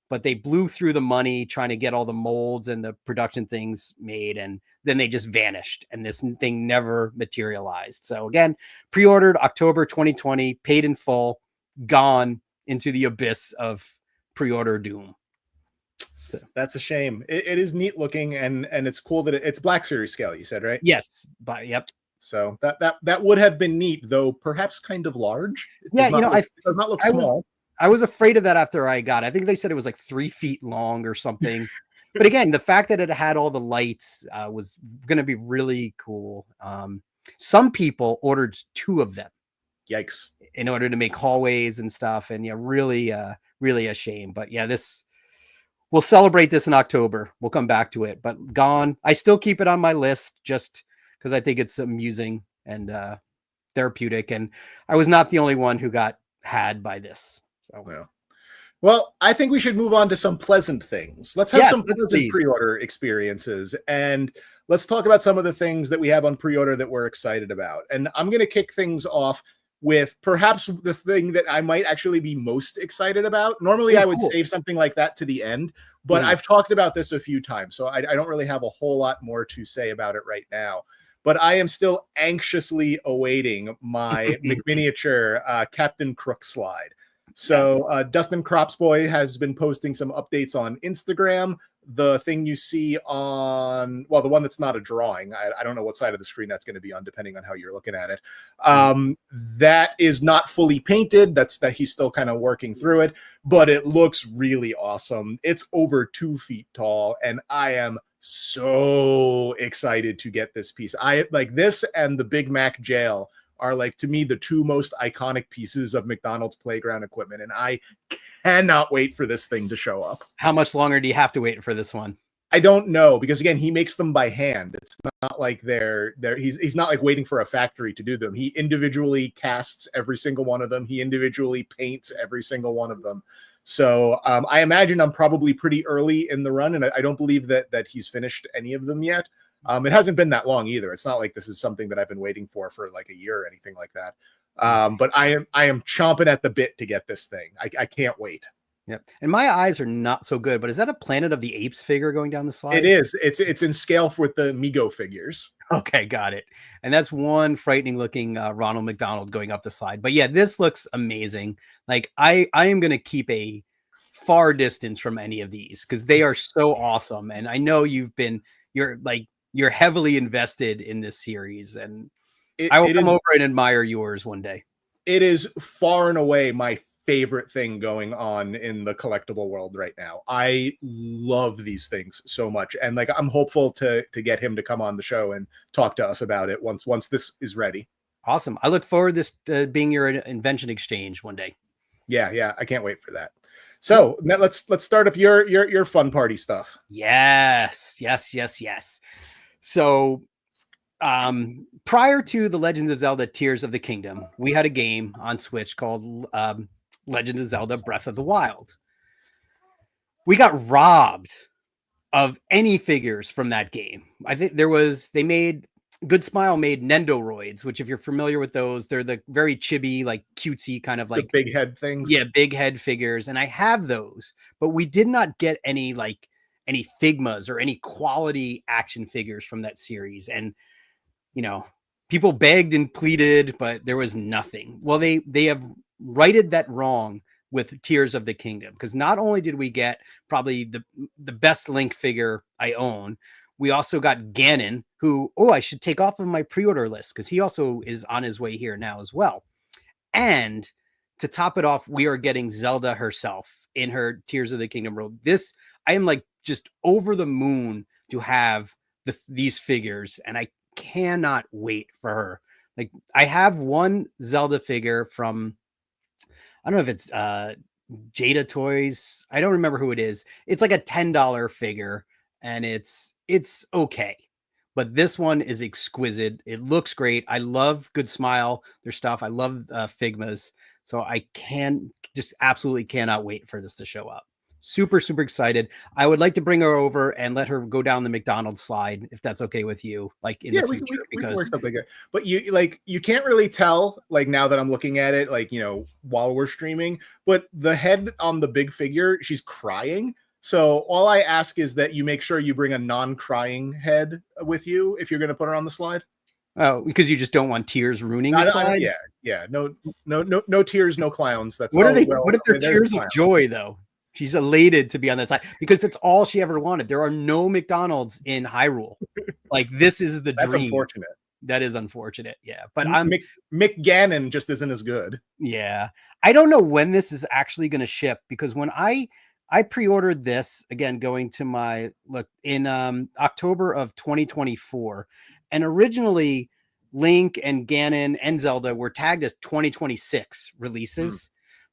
But they blew through the money trying to get all the molds and the production things made, and then they just vanished, and this thing never materialized. So again, pre-ordered October 2020, paid in full, gone into the abyss of pre-order doom. That's a shame. It is neat looking, and it's cool that it's Black Series scale, you said, right? Yes, but yep. So that would have been neat, though perhaps kind of large. It does not look small. I was afraid of that after I got it. I think they said it was like 3 feet long or something. But again, the fact that it had all the lights was going to be really cool. Some people ordered 2 of them. Yikes. In order to make hallways and stuff. And yeah, really a shame. But yeah, we'll celebrate this in October. We'll come back to it. But gone. I still keep it on my list just because I think it's amusing and therapeutic. And I was not the only one who got had by this. So well, I think we should move on to some pleasant things. Let's have some pleasant pre-order experiences, and let's talk about some of the things that we have on pre-order that we're excited about. And I'm going to kick things off with perhaps the thing that I might actually be most excited about. Normally, I would save something like that to the end, but I've talked about this a few times, so I don't really have a whole lot more to say about it right now. But I am still anxiously awaiting my McMiniature Captain Crook slide. So Dustin Cropsboy has been posting some updates on Instagram. The thing you see on, well, the one that's not a drawing, I don't know what side of the screen that's going to be on, depending on how you're looking at it. That is not fully painted. That he's still kind of working through it, but it looks really awesome. It's over 2 feet tall, and I am so excited to get this piece. I like this, and the Big Mac Jail are, like, to me, the 2 most iconic pieces of McDonald's playground equipment, and I cannot wait for this thing to show up. How much longer do you have to wait for this one? I don't know, because again, he makes them by hand. It's not like he's not like waiting for a factory to do them. He individually casts every single one of them. He individually paints every single one of them. So I imagine I'm probably pretty early in the run, and I don't believe that he's finished any of them yet. It hasn't been that long either. It's not like this is something that I've been waiting for like a year or anything like that. But I am chomping at the bit to get this thing. I can't wait. Yep. And my eyes are not so good, but is that a Planet of the Apes figure going down the slide? It is. It's in scale with the Mego figures. Okay, got it. And that's one frightening looking Ronald McDonald going up the slide. But yeah, this looks amazing. Like I am going to keep a far distance from any of these because they are so awesome. And I know you're heavily invested in this series, and I will come over and admire yours one day. It is far and away my favorite thing going on in the collectible world right now. I love these things so much, and like I'm hopeful to get him to come on the show and talk to us about it once this is ready. Awesome. I look forward to this being your invention exchange one day. Yeah, I can't wait for that. So now let's start up your fun party stuff. Yes. So prior to the Legends of Zelda Tears of the Kingdom, we had a game on Switch called Legends of Zelda Breath of the Wild. We got robbed of any figures from that game. I think Good Smile made Nendoroids, which if you're familiar with those, they're the very chibi, like cutesy kind of like the big head things. Yeah, big head figures. And I have those, but we did not get any Figmas or any quality action figures from that series. And, people begged and pleaded, but there was nothing. Well, they have righted that wrong with Tears of the Kingdom, because not only did we get probably the best Link figure I own, we also got Ganon, who, I should take off of my pre-order list because he also is on his way here now as well. And to top it off, we are getting Zelda herself in her Tears of the Kingdom robe. I am like just over the moon to have these figures, and I cannot wait for her. Like, I have one Zelda figure from, I don't know if it's Jada Toys. I don't remember who it is. It's like a $10 figure, and it's okay. But this one is exquisite. It looks great. I love Good Smile, their stuff. I love Figmas. So I absolutely cannot wait for this to show up. Super, super excited. I would like to bring her over and let her go down the McDonald's slide, if that's okay with you, like in the future. Because but you can't really tell, like, now that I'm looking at it, like, while we're streaming, but the head on the big figure, she's crying. So all I ask is that you make sure you bring a non-crying head with you if you're going to put her on the slide. Oh, because you just don't want tears ruining the slide? Yeah. No tears, no clowns. That's what if they're tears of joy, though? She's elated to be on that side because it's all she ever wanted. There are no McDonald's in Hyrule. Like, this is the dream. That's unfortunate. That is unfortunate. Yeah. But Mick Gannon just isn't as good. Yeah. I don't know when this is actually going to ship, because when I pre-ordered this, again, going to my look in October of 2024, and originally Link and Ganon and Zelda were tagged as 2026 releases.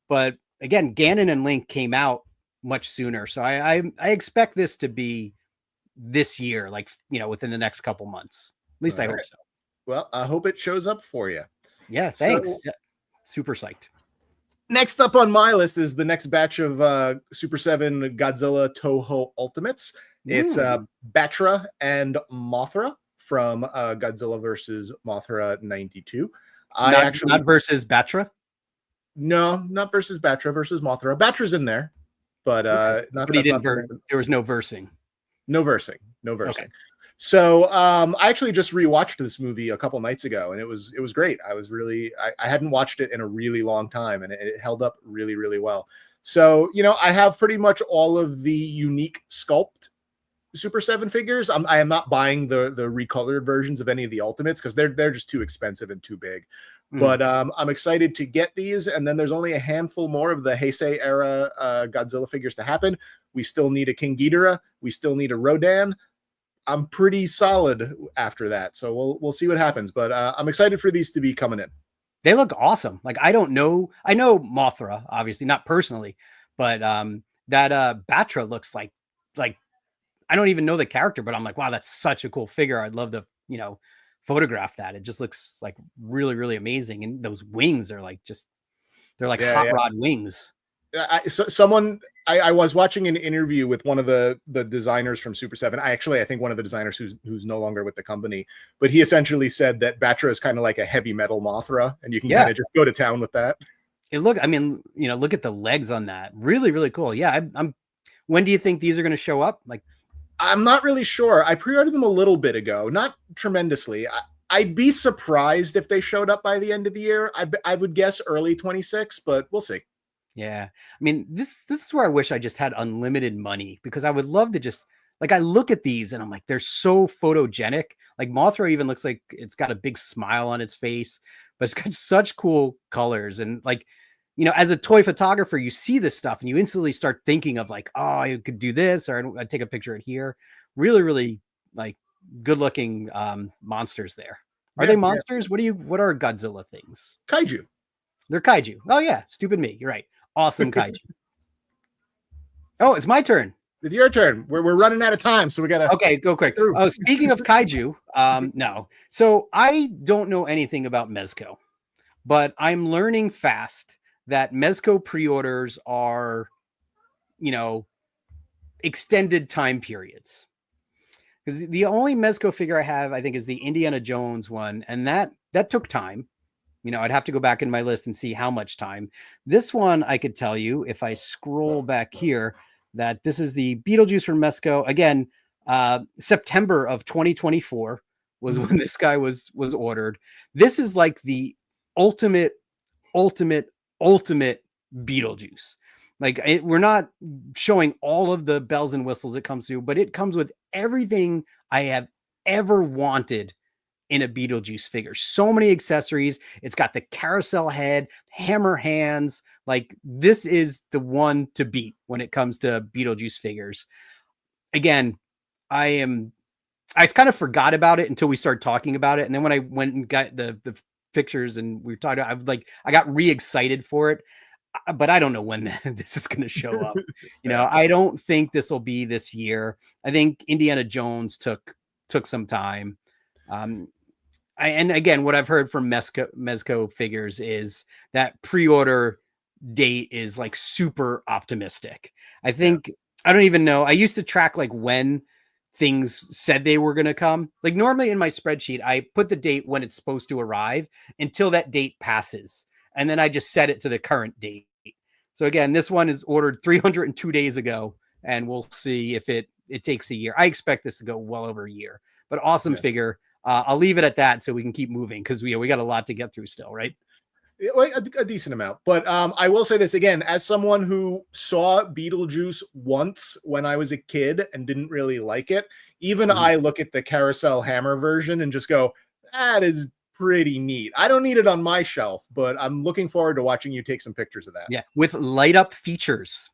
But again, Ganon and Link came out much sooner. So I expect this to be this year, like, within the next couple months. At least I hope so. Well, I hope it shows up for you. Yeah, thanks. Super psyched. Next up on my list is the next batch of Super 7 Godzilla Toho Ultimates. It's Batra and Mothra from Godzilla vs. Mothra 92. Not versus Batra. No, not versus Batra, versus Mothra. Batra's in there, but not. But he that's didn't not there was no versing. No versing. No versing. Okay. So I actually just rewatched this movie a couple nights ago, and it was great. I hadn't watched it in a really long time, and it held up really, really well. So, I have pretty much all of the unique sculpt Super 7 figures. I am not buying the recolored versions of any of the Ultimates because they're just too expensive and too big. But I'm excited to get these, and then there's only a handful more of the Heisei era Godzilla figures to happen. We still need a King Ghidorah. We still need a Rodan. I'm pretty solid after that, so we'll see what happens. But I'm excited for these to be coming in. They look awesome. Like, I don't know. I know Mothra, obviously, not personally, but that Batra looks like I don't even know the character, but I'm like, wow, that's such a cool figure. I'd love to, photograph that. It just looks like really, really amazing. And those wings are like they're like hot rod wings. I was watching an interview with one of the designers from Super 7. I think one of the designers who's no longer with the company, but he essentially said that Batra is kind of like a heavy metal Mothra, and you can kind of just go to town with that. Look at the legs on that. Really, really cool. Yeah. When do you think these are going to show up? Like, I'm not really sure. I pre-ordered them a little bit ago, not tremendously. I'd be surprised if they showed up by the end of the year. I would guess early 26, but we'll see. Yeah. I mean, this is where I wish I just had unlimited money, because I would love to just, like, I look at these and I'm like, they're so photogenic. Like, Mothra even looks like it's got a big smile on its face, but it's got such cool colors. And like, as a toy photographer, you see this stuff and you instantly start thinking of like, oh, I could do this, or I'd take a picture of it here. Really, really like good looking monsters there. Are they monsters? Yeah. What are Godzilla things? Kaiju. They're kaiju. Oh yeah. Stupid me. You're right. Awesome kaiju. Oh, it's my turn. It's your turn. We're running out of time, so we gotta. Okay, go quick. Oh, speaking of kaiju, no. So I don't know anything about Mezco, but I'm learning fast that Mezco pre-orders are, extended time periods. Because the only Mezco figure I have, I think, is the Indiana Jones one, and that took time. I'd have to go back in my list and see how much time. This one, I could tell you, if I scroll back here, that this is the Beetlejuice from Mezco. Again, September of 2024 was when this guy was ordered. This is like the ultimate Beetlejuice. Like, we're not showing all of the bells and whistles it comes to, but it comes with everything I have ever wanted in a Beetlejuice figure. So many accessories. It's got the carousel head, hammer hands. Like, this is the one to beat when it comes to Beetlejuice figures. Again, I kind of forgot about it until we started talking about it. And then when I went and got the pictures and we were talking, I got re-excited for it, but I don't know when this is going to show up. I don't think this will be this year. I think Indiana Jones took some time. And again, what I've heard from Mezco figures is that pre-order date is like super optimistic. I think, I don't even know. I used to track like when things said they were going to come. Like, normally in my spreadsheet, I put the date when it's supposed to arrive until that date passes. And then I just set it to the current date. So again, this one is ordered 302 days ago, and we'll see if it takes a year. I expect this to go well over a year, but awesome figure. I'll leave it at that so we can keep moving, because we got a lot to get through still, right? A decent amount. But I will say this again, as someone who saw Beetlejuice once when I was a kid and didn't really like it, even I look at the carousel hammer version and just go, that is pretty neat. I don't need it on my shelf, but I'm looking forward to watching you take some pictures of that. Yeah, with light up features.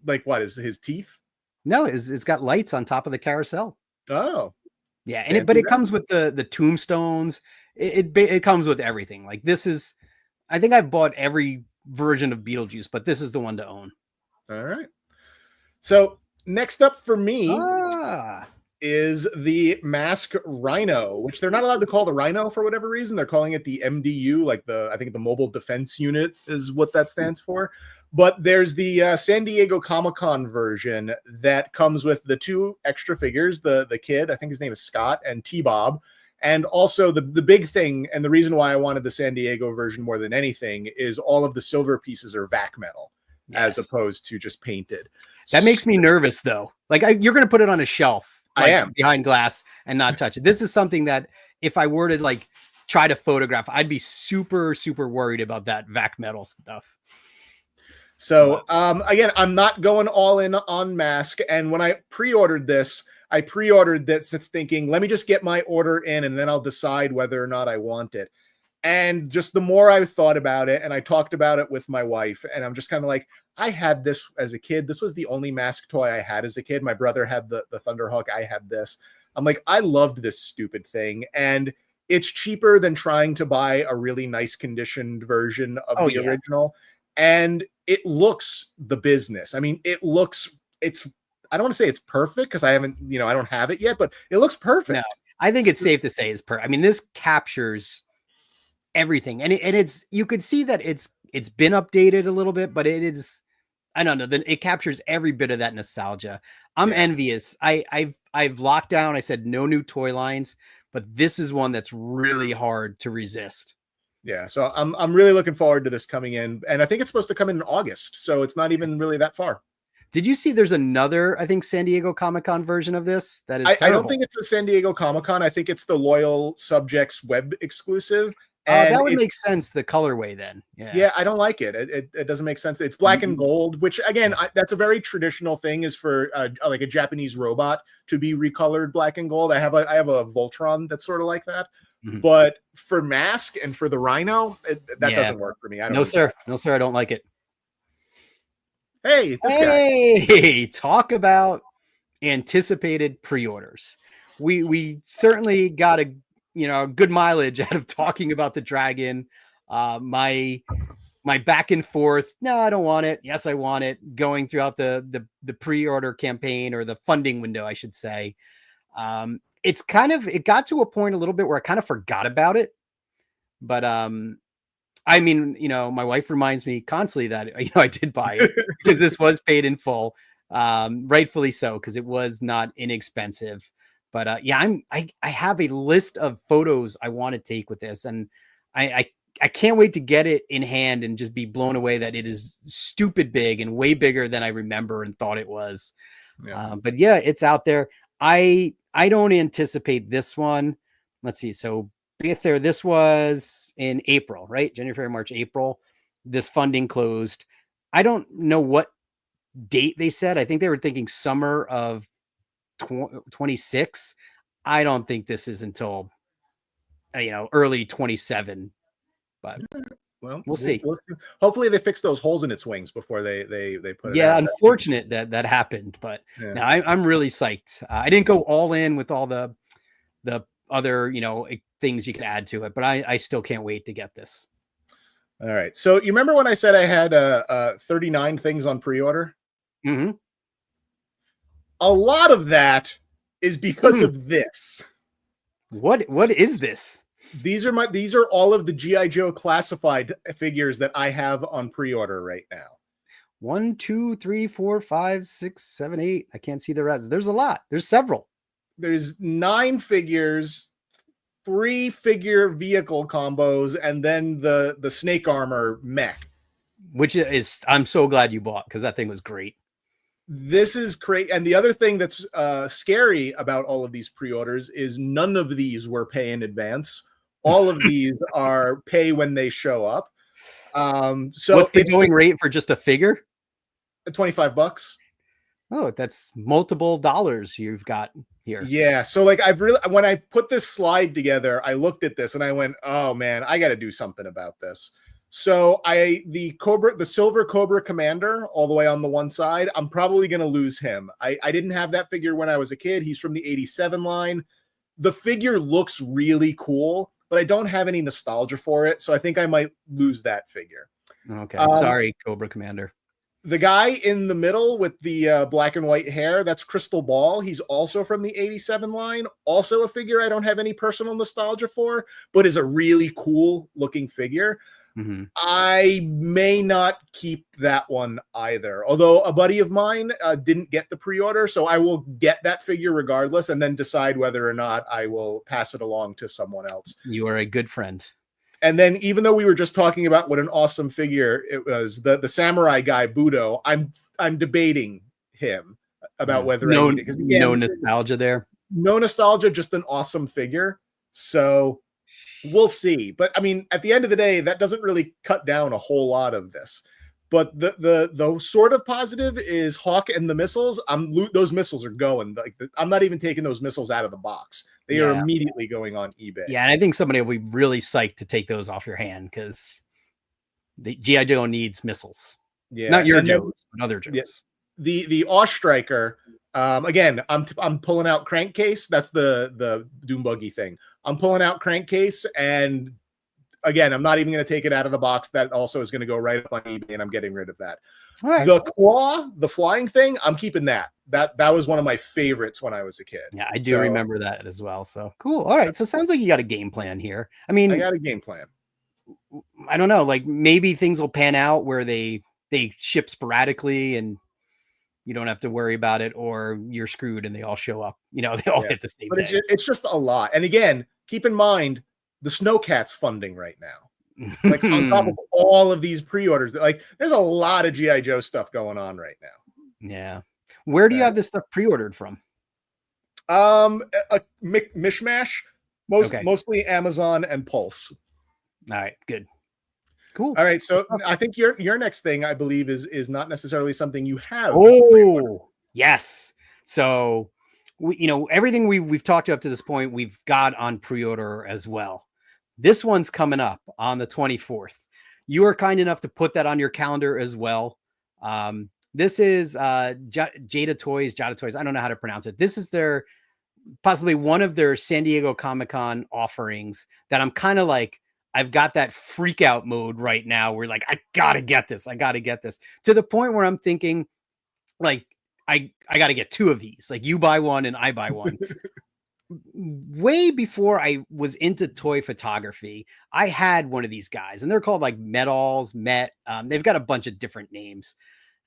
Like, what is his teeth? No, it's got lights on top of the carousel. Oh. Yeah, and it comes with the tombstones. It comes with everything. Like, this is, I think I've bought every version of Beetlejuice, but this is the one to own. All right. So next up for me is the Mask Rhino, which they're not allowed to call the Rhino for whatever reason. They're calling it the MDU, like I think the Mobile Defense Unit is what that stands for. But there's the San Diego Comic-Con version that comes with the two extra figures, the kid, I think his name is Scott, and T-Bob. And also the big thing, and the reason why I wanted the San Diego version more than anything, is all of the silver pieces are vac metal as opposed to just painted. That makes me nervous, though. Like you're going to put it on a shelf, like, I am, behind glass and not touch it. This is something that if I were to like try to photograph, I'd be super, super worried about that vac metal stuff. So again, I'm not going all in on Mask. And when I pre-ordered this thinking, let me just get my order in and then I'll decide whether or not I want it. And just the more I thought about it, and I talked about it with my wife, and I'm just kind of like, I had this as a kid. This was the only Mask toy I had as a kid. My brother had the Thunderhawk. I had this. I'm like, I loved this stupid thing. And it's cheaper than trying to buy a really nice conditioned version of the original. And it looks the business. I mean, I don't want to say it's perfect because I don't have it yet, but it looks perfect. No, I think it's safe to say it's I mean, this captures everything. And it's, you could see that it's been updated a little bit, but it is, I don't know, it captures every bit of that nostalgia. I'm envious. I've locked down. I said no new toy lines, but this is one that's really hard to resist. Yeah, so I'm really looking forward to this coming in, and I think it's supposed to come in August, so it's not even really that far. Did you see there's another, I think, San Diego Comic-Con version of this? That is I don't think it's a San Diego Comic-Con. I think it's the Loyal Subjects web exclusive. And that would make sense, the colorway then. Yeah, I don't like it. It doesn't make sense. It's black and gold, which again, that's a very traditional thing, is for like a Japanese robot to be recolored black and gold. I have a Voltron that's sort of like that. But for Mask and for the Rhino, that doesn't work for me. I don't. No, sir. No, sir. I don't like it. Hey, this guy. Talk about anticipated pre-orders. We certainly got a good mileage out of talking about the Dragon. My back and forth. No, I don't want it. Yes, I want it. Going throughout the pre-order campaign, or the funding window, I should say. It got to a point a little bit where I kind of forgot about it. But I mean, my wife reminds me constantly that I did buy it because this was paid in full, rightfully so, because it was not inexpensive. But I have a list of photos I want to take with this, and I can't wait to get it in hand and just be blown away that it is stupid big and way bigger than I remember and thought it was. But yeah, it's out there. I don't anticipate this one. Let's see. So this was in April, right? January, February, March, April. This funding closed. I don't know what date they said. I think they were thinking summer of 26. I don't think this is until early 27. But well, we'll see. Hopefully they fix those holes in its wings before they put it out. Unfortunate that happened, but no, I'm really psyched. I didn't go all in with all the other things you can add to it, but I still can't wait to get this. All right. So you remember when I said I had 39 things on pre-order? Mm-hmm. A lot of that is because of this. What is this? These are all of the G.I. Joe classified figures that I have on pre-order right now. 1, 2, 3, 4, 5, 6, 7, 8. I can't see the rest. There's a lot. There's several. There's 9 figures, 3 figure vehicle combos, and then the snake armor mech. Which is, I'm so glad you bought, because that thing was great. This is great. And the other thing that's scary about all of these pre-orders is none of these were pay in advance. All of these are pay when they show up. So what's the going rate for just a figure? $25. Oh, that's multiple dollars you've got here. Yeah. So like when I put this slide together, I looked at this and I went, oh man, I got to do something about this. So the silver Cobra Commander, all the way on the one side, I'm probably going to lose him. I didn't have that figure when I was a kid. He's from the 87 line. The figure looks really cool, but I don't have any nostalgia for it. So I think I might lose that figure. Okay. Sorry, Cobra Commander. The guy in the middle with the black and white hair, that's Crystal Ball. He's also from the 87 line. Also a figure I don't have any personal nostalgia for, but is a really cool looking figure. Mhm. I may not keep that one either. Although a buddy of mine didn't get the pre-order, so I will get that figure regardless, and then decide whether or not I will pass it along to someone else. You are a good friend. And then, even though we were just talking about what an awesome figure it was, the samurai guy Budo, I'm debating him about whether I No, need it, because no again, nostalgia there. no nostalgia, just an awesome figure. So we'll see. But I mean, at the end of the day, that doesn't really cut down a whole lot of this. But the sort of positive is Hawk and the missiles. Those missiles are going. Like, I'm not even taking those missiles out of the box. They are immediately going on eBay. Yeah, and I think somebody will be really psyched to take those off your hand, because the GI Joe needs missiles. Yeah, not your Joes, but other Joes. Yeah. The Ostriker. Again, I'm pulling out Crankcase. That's the Doom Buggy thing. I'm pulling out Crankcase, and again, I'm not even going to take it out of the box. That also is going to go right up on eBay, and I'm getting rid of that. All right. The claw, the flying thing, I'm keeping that. That was one of my favorites when I was a kid. Yeah, I do remember that as well. So cool. All right. So it sounds like you got a game plan here. I mean, I got a game plan. I don't know. Like, maybe things will pan out where they ship sporadically and you don't have to worry about it, or you're screwed and they all show up. They all hit the same But day. it's just a lot. And again, keep in mind the Snow.Cat's funding right now. Like, on top of all of these pre-orders, like, there's a lot of GI Joe stuff going on right now. Yeah. Where do you have this stuff pre-ordered from? A mishmash, mostly Amazon and Pulse. All right, good, cool. All right, so I think your next thing, I believe, is not necessarily something you have. Oh, yes. So everything we've talked up to this point, we've got on pre-order as well. This one's coming up on the 24th. You are kind enough to put that on your calendar as well. This is Jada Toys. I don't know how to pronounce it. This is possibly one of their San Diego Comic-Con offerings that I'm kind of like, I've got that freak out mode right now where, like, I gotta get this. To the point where I'm thinking, like, I gotta get two of these. Like, you buy one and I buy one. Way before I was into toy photography, I had one of these guys, and they're called like Metals, they've got a bunch of different names.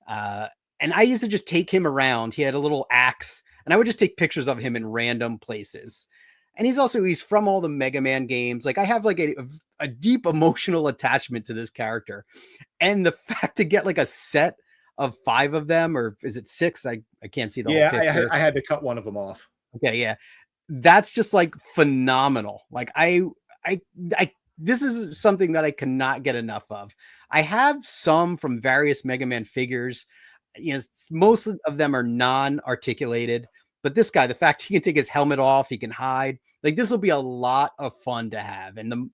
And I used to just take him around. He had a little axe, and I would just take pictures of him in random places. And he's from all the Mega Man games. Like, I have like a deep emotional attachment to this character. And the fact to get like a set of 5 of them, or is it 6? I can't see the whole picture. I had to cut one of them off. Okay, yeah. That's just like phenomenal. Like, this is something that I cannot get enough of. I have some from various Mega Man figures. Most of them are non-articulated, but this guy, the fact he can take his helmet off, he can hide. Like, this will be a lot of fun to have. And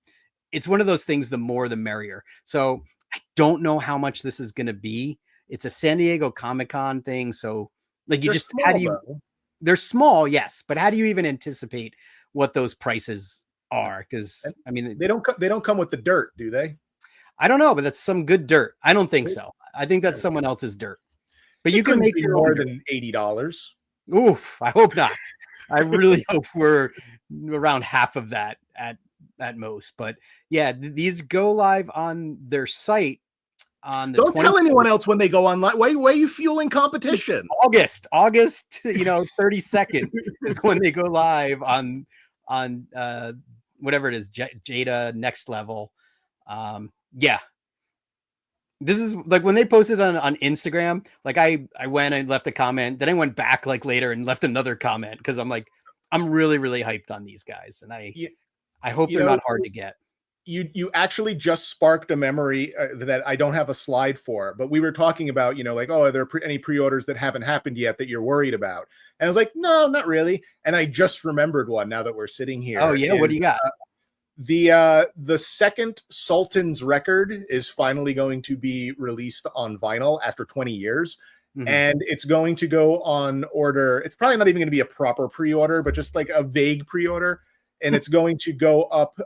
it's one of those things, the more the merrier. So I don't know how much this is going to be. It's a San Diego Comic-Con thing. So, like, they're small, yes, but how do you even anticipate what those prices are? Because I mean, they don't come with the dirt, do they? I don't know, but that's some good dirt. I don't think so. I think that's someone else's dirt. But you can make your more own than $80. Oof! I hope not. I really hope we're around half of that at most. But yeah, these go live on their site. Don't tell anyone else when they go online. Why are you fueling competition? August, 32nd is when they go live on whatever it is, Jada Next Level. Yeah. This is like when they posted on Instagram, like I went and left a comment, then I went back like later and left another comment, because I'm like, I'm really, really hyped on these guys. And I hope they're not hard to get. You actually just sparked a memory that I don't have a slide for, but we were talking about, like, oh, are there any pre-orders that haven't happened yet that you're worried about? And I was like, no, not really. And I just remembered one now that we're sitting here. Oh yeah. What do you got? The second Sultan's record is finally going to be released on vinyl after 20 years. Mm-hmm. And it's going to go on order. It's probably not even going to be a proper pre-order, but just like a vague pre-order. And it's going to go up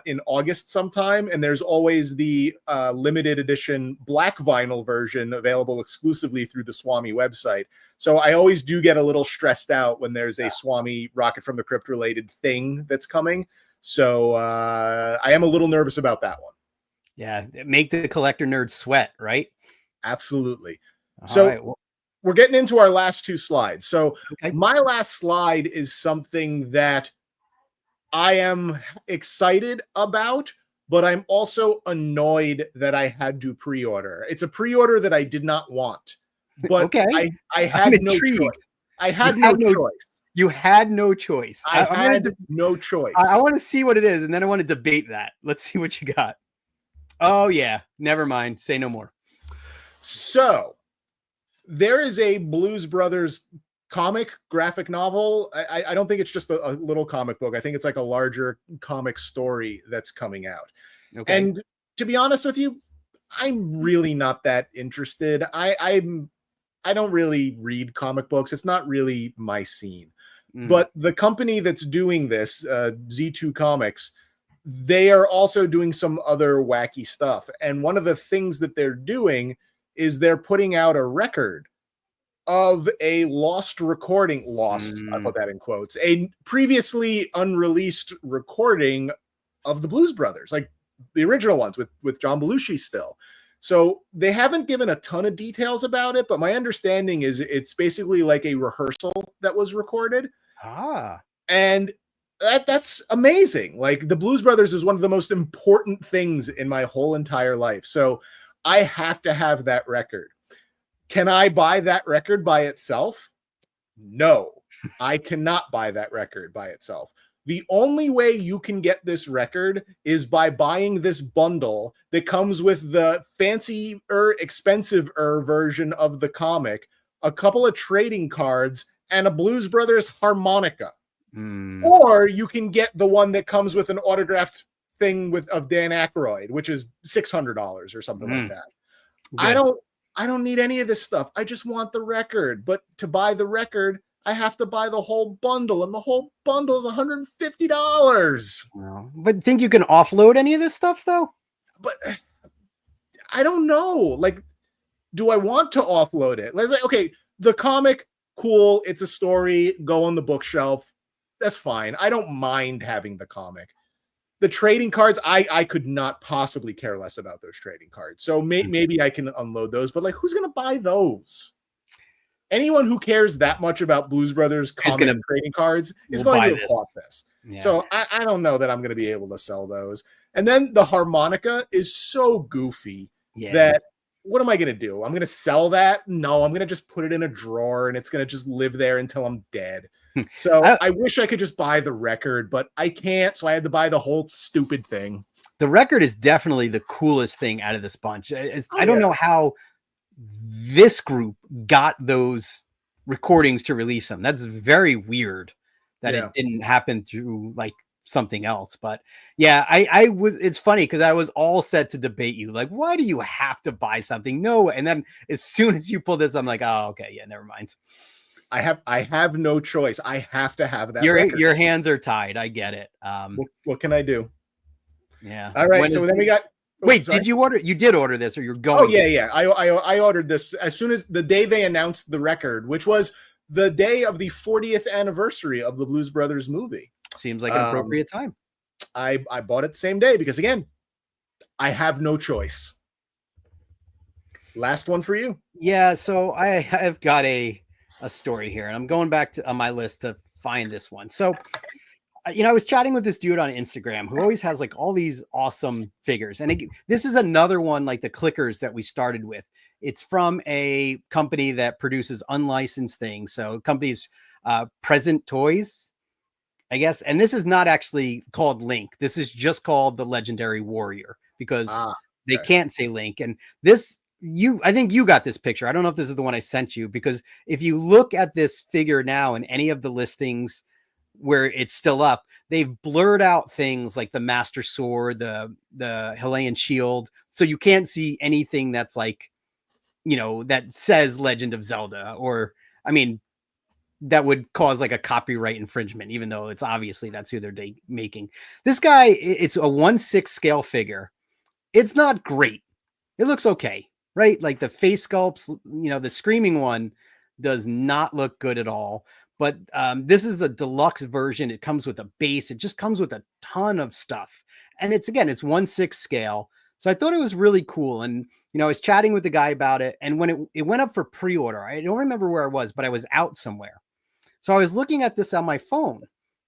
in August sometime. And there's always the limited edition black vinyl version available exclusively through the Swami website. So I always do get a little stressed out when there's a Swami Rocket from the Crypt related thing that's coming. So I am a little nervous about that one. Yeah, make the collector nerd sweat, right? Absolutely. All So right. Well, we're getting into our last two slides. So okay. my last slide is something that I am excited about, but I'm also annoyed that I had to pre-order. It's a pre-order that I did not want, but Okay. I I'm had no intrigued. choice. I You had no had no choice. you had no choice. I I'm gonna had no choice. I want to see what it is, and then I want to debate that. Let's see what you got. Oh yeah, never mind. Say no more. So there is a Blues Brothers comic graphic novel. I don't think it's just a little comic book. I think it's like a larger comic story that's coming out. Okay. And to be honest with you, I'm really not that interested. I don't really read comic books. It's not really my scene. But the company that's doing this, Z2 Comics, they are also doing some other wacky stuff. And one of the things that they're doing is they're putting out a record of a lost recording, I put that in quotes, a previously unreleased recording of the Blues Brothers, like the original ones with John Belushi still. So they haven't given a ton of details about it, but my understanding is it's basically like a rehearsal that was recorded. And that's amazing. Like the Blues Brothers is one of the most important things in my whole entire life. So I have to have that record. Can I buy that record by itself? No, I cannot buy that record by itself. The only way you can get this record is by buying this bundle that comes with the fancier, expensive version of the comic, a couple of trading cards, and a Blues Brothers harmonica. Or you can get the one that comes with an autographed thing of Dan Aykroyd, which is $600 or something like that. Good. I don't need any of this stuff. I just want the record. But to buy the record, I have to buy the whole bundle, and the whole bundle is $150. But think you can offload any of this stuff though? But I don't know. Like, do I want to offload it? Let's say, okay, the comic, cool. It's a story. Go on the bookshelf. That's fine. I don't mind having the comic. The trading cards, I could not possibly care less about those trading cards. So maybe I can unload those, but like, who's going to buy those? Anyone who cares that much about Blues Brothers comic trading cards is going to have bought this. Yeah. So I don't know that I'm going to be able to sell those. And then the harmonica is so goofy that what am I going to do? I'm going to sell that? No, I'm going to just put it in a drawer and it's going to just live there until I'm dead. So I wish I could just buy the record, but I can't. So I had to buy the whole stupid thing. The record is definitely the coolest thing out of this bunch. I don't know how this group got those recordings to release them. That's very weird that it didn't happen through like something else. But yeah, it's funny because I was all set to debate you. Like, why do you have to buy something? No. And then as soon as you pull this, I'm like, oh, okay. Yeah, never mind. I have no choice. I have to have that. Your hands are tied. I get it. What can I do? Yeah. All right. So then we got. Wait, did you order? You did order this, or you're going? Oh yeah. I ordered this as soon as the day they announced the record, which was the day of the 40th anniversary of the Blues Brothers movie. Seems like an appropriate time. I bought it the same day because again, I have no choice. Last one for you. Yeah. So I have got a story here, and I'm going back to on my list to find this one. So, I was chatting with this dude on Instagram who always has like all these awesome figures. And this is another one like the clickers that we started with. It's from a company that produces unlicensed things. So company's Present Toys, I guess. And this is not actually called Link. This is just called the Legendary Warrior because they can't say Link. And this, I think you got this picture. I don't know if this is the one I sent you, because if you look at this figure now in any of the listings where it's still up, they've blurred out things like the Master Sword, the Hylian Shield. So you can't see anything that's like, that says Legend of Zelda, or, I mean, that would cause like a copyright infringement, even though it's obviously that's who they're making. This guy, it's a 1/6 scale figure. It's not great. It looks okay, right? Like the face sculpts, the Screaming one does not look good at all. But this is a deluxe version. It comes with a base. It just comes with a ton of stuff. And it's 1/6 scale. So I thought it was really cool. And, I was chatting with the guy about it. And when it went up for pre-order, I don't remember where I was, but I was out somewhere. So I was looking at this on my phone.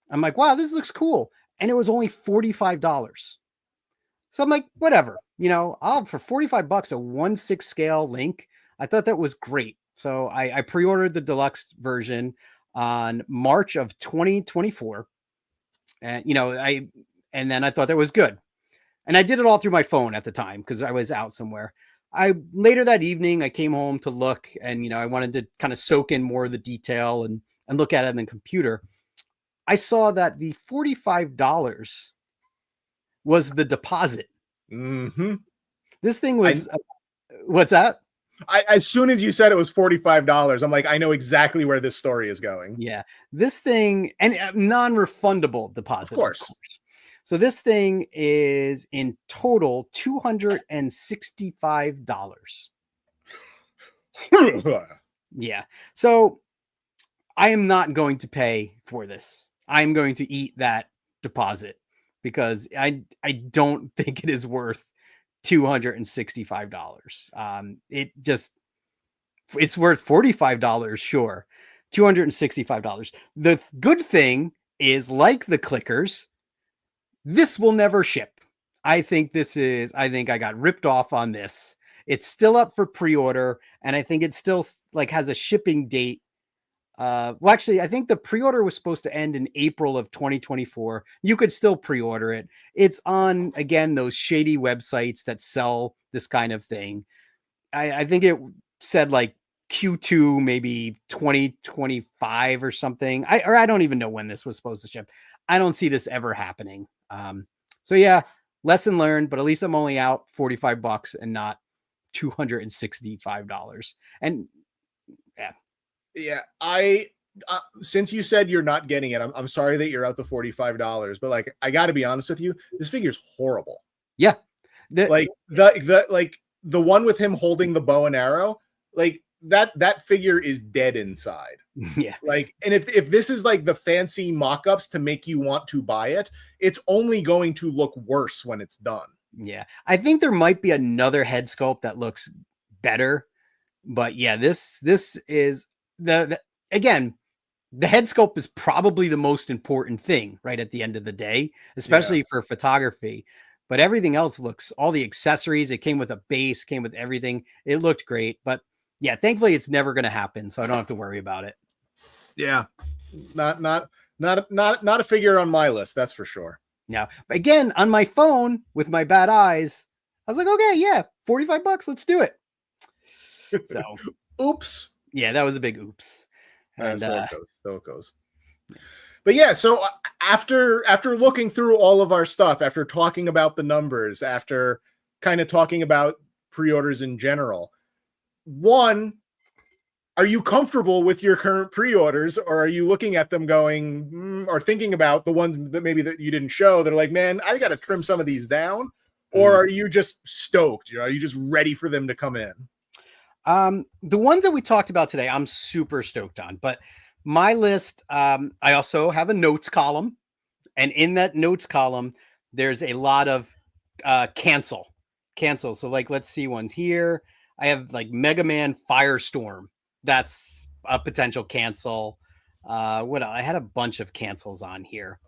I'm like, wow, this looks cool. And it was only $45. So I'm like, whatever, I'll for $45, a 1/6 scale Link. I thought that was great. So I pre-ordered the deluxe version on March of 2024. And, and then I thought that was good. And I did it all through my phone at the time because I was out somewhere. Later that evening, I came home to look, and, I wanted to kind of soak in more of the detail and look at it on the computer. I saw that the $45 was the deposit. Mm-hmm. This thing was, what's that? As soon as you said it was $45, I'm like, I know exactly where this story is going. Yeah. This thing, and non-refundable deposit, of course. So this thing is in total $265. Yeah. So I am not going to pay for this. I'm going to eat that deposit because I don't think it is worth $265. It's worth $45, sure. $265. The good thing is, like the clickers, this will never ship. I think I got ripped off on this. It's still up for pre-order, and I think it still has a shipping date. Well, actually, I think the pre-order was supposed to end in April of 2024. You could still pre-order it. It's on, again, those shady websites that sell this kind of thing. I think it said Q2, maybe 2025 or something. I don't even know when this was supposed to ship. I don't see this ever happening. So yeah, lesson learned, but at least I'm only out $45 and not $265. And yeah, since you said you're not getting it, I'm sorry that you're out the $45, but I got to be honest with you, this figure's horrible. Yeah. The one with him holding the bow and arrow, that figure is dead inside. Yeah. And if this is the fancy mock-ups to make you want to buy it, it's only going to look worse when it's done. Yeah. I think there might be another head sculpt that looks better, but yeah, this is again, the head sculpt is probably the most important thing right at the end of the day, especially for photography. But everything else all the accessories, it came with a base, came with everything. It looked great, but yeah, thankfully it's never going to happen, so I don't have to worry about it. Yeah, not a figure on my list, that's for sure. Now, again, on my phone with my bad eyes, I was like, okay, yeah, $45, let's do it. So, oops. Yeah, that was a big oops. And so it goes. But yeah, so after looking through all of our stuff, after talking about the numbers, after kind of talking about pre-orders in general, one, are you comfortable with your current pre-orders, or are you looking at them going or thinking about the ones that maybe that you didn't show that are like, man, I got to trim some of these down? Or are you just stoked? Are you just ready for them to come in? The ones that we talked about today, I'm super stoked on, but my list, I also have a notes column, and in that notes column, there's a lot of, cancel. So let's see ones here. I have Mega Man Firestorm. That's a potential cancel. What else? I had a bunch of cancels on here.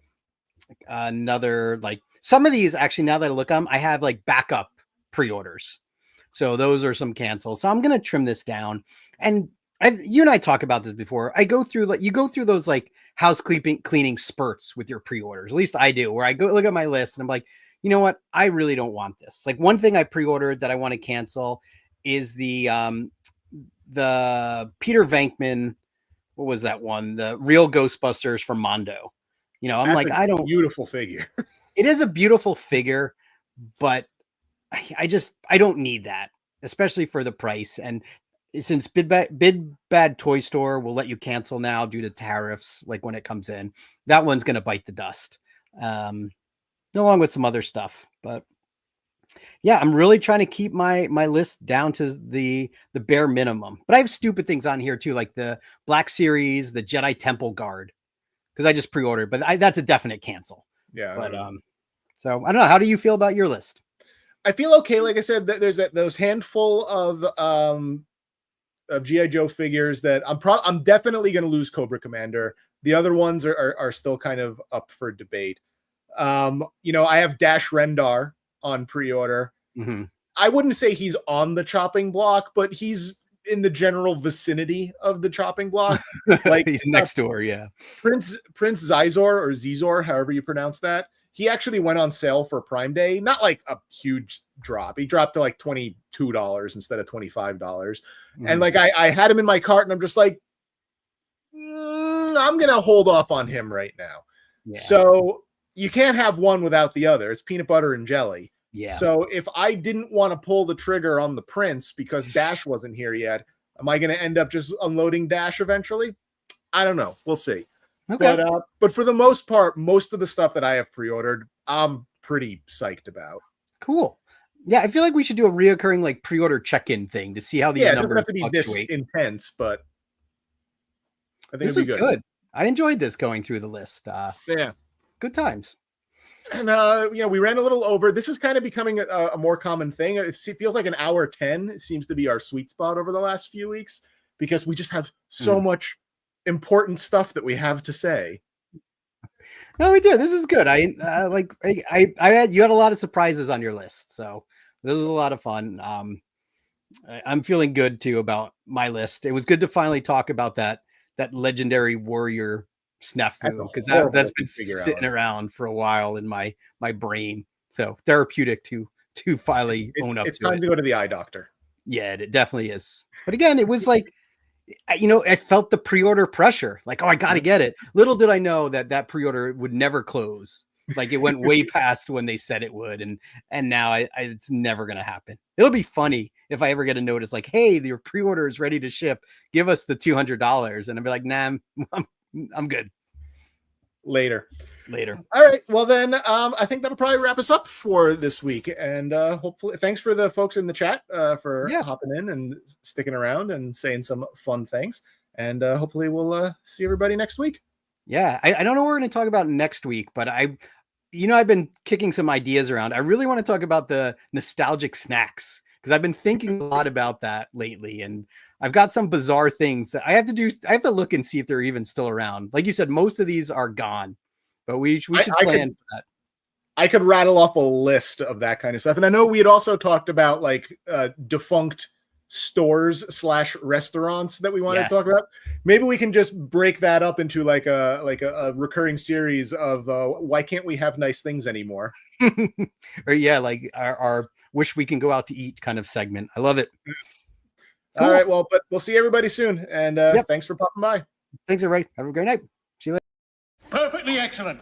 Another, some of these actually, now that I look at them, I have backup pre-orders. So those are some cancels. So I'm going to trim this down. And you and I talk about this before. I go through you go through those house cleaning spurts with your pre-orders. At least I do, where I go look at my list and I'm like, you know what? I really don't want this. One thing I pre-ordered that I want to cancel is the Peter Venkman. What was that one? The Real Ghostbusters from Mondo. I'm I don't. Beautiful figure. It is a beautiful figure, but I don't need that, especially for the price. And since Big Bad Toy Store will let you cancel now due to tariffs, when it comes in, that one's going to bite the dust, along with some other stuff. But yeah, I'm really trying to keep my list down to the bare minimum. But I have stupid things on here too, like the Black Series, the Jedi Temple Guard, because I just pre-ordered, but that's a definite cancel. Yeah. But so I don't know. How do you feel about your list? I feel okay. Like I said, there's those handful of GI Joe figures that I'm definitely going to lose Cobra Commander. The other ones are still kind of up for debate. I have Dash Rendar on pre-order. Mm-hmm. I wouldn't say he's on the chopping block, but he's in the general vicinity of the chopping block. Like he's next door. Yeah. Prince Zizor or Zizor, however you pronounce that. He actually went on sale for Prime Day. Not like a huge drop. He dropped to like $22 instead of $25. And like I had him in my cart, and I'm just like, I'm gonna hold off on him right now. Yeah. So you can't have one without the other. It's peanut butter and jelly. Yeah. So if I didn't want to pull the trigger on the Prince because Dash wasn't here yet, am I going to end up just unloading Dash eventually? I don't know. We'll see. Okay. But for the most part, most of the stuff that I have pre-ordered, I'm pretty psyched about. Cool. Yeah, I feel like we should do a reoccurring like pre-order check-in thing to see how these numbers it doesn't have to be this intense, but I think this was good. I enjoyed this going through the list. Yeah, good times. And we ran a little over. This is kind of becoming a more common thing. It feels like an hour 10. It seems to be our sweet spot over the last few weeks because we just have so much important stuff that we have to say. No, we did. This is good. I had you had a lot of surprises on your list, so this was a lot of fun. I'm feeling good too about my list. It was good to finally talk about that legendary warrior snafu, because that's been sitting around for a while in my brain. So therapeutic to finally own up. It's time to go to the eye doctor. Yeah, it definitely is. But again, it was like, I felt the pre-order pressure. Like, oh, I got to get it. Little did I know that pre-order would never close. Like it went way past when they said it would, and now it's never gonna happen. It'll be funny if I ever get a notice like, "Hey, your pre-order is ready to ship. Give us the $200," and I'll be like, "Nah, I'm good." Later. All right. Well, then I think that'll probably wrap us up for this week. And hopefully, thanks for the folks in the chat for hopping in and sticking around and saying some fun things. And hopefully, we'll see everybody next week. Yeah, I don't know what we're going to talk about next week, but I've been kicking some ideas around. I really want to talk about the nostalgic snacks because I've been thinking a lot about that lately, and I've got some bizarre things that I have to do. I have to look and see if they're even still around. Like you said, most of these are gone, but we should plan for that. I could rattle off a list of that kind of stuff. And I know we had also talked about like defunct stores / restaurants that we want to talk about. Maybe we can just break that up into like a recurring series of why can't we have nice things anymore? Or like our wish we can go out to eat kind of segment. I love it. Cool. All right, well, but we'll see everybody soon, and thanks for popping by. Thanks, everybody. Have a great night. See you later. Perfectly excellent.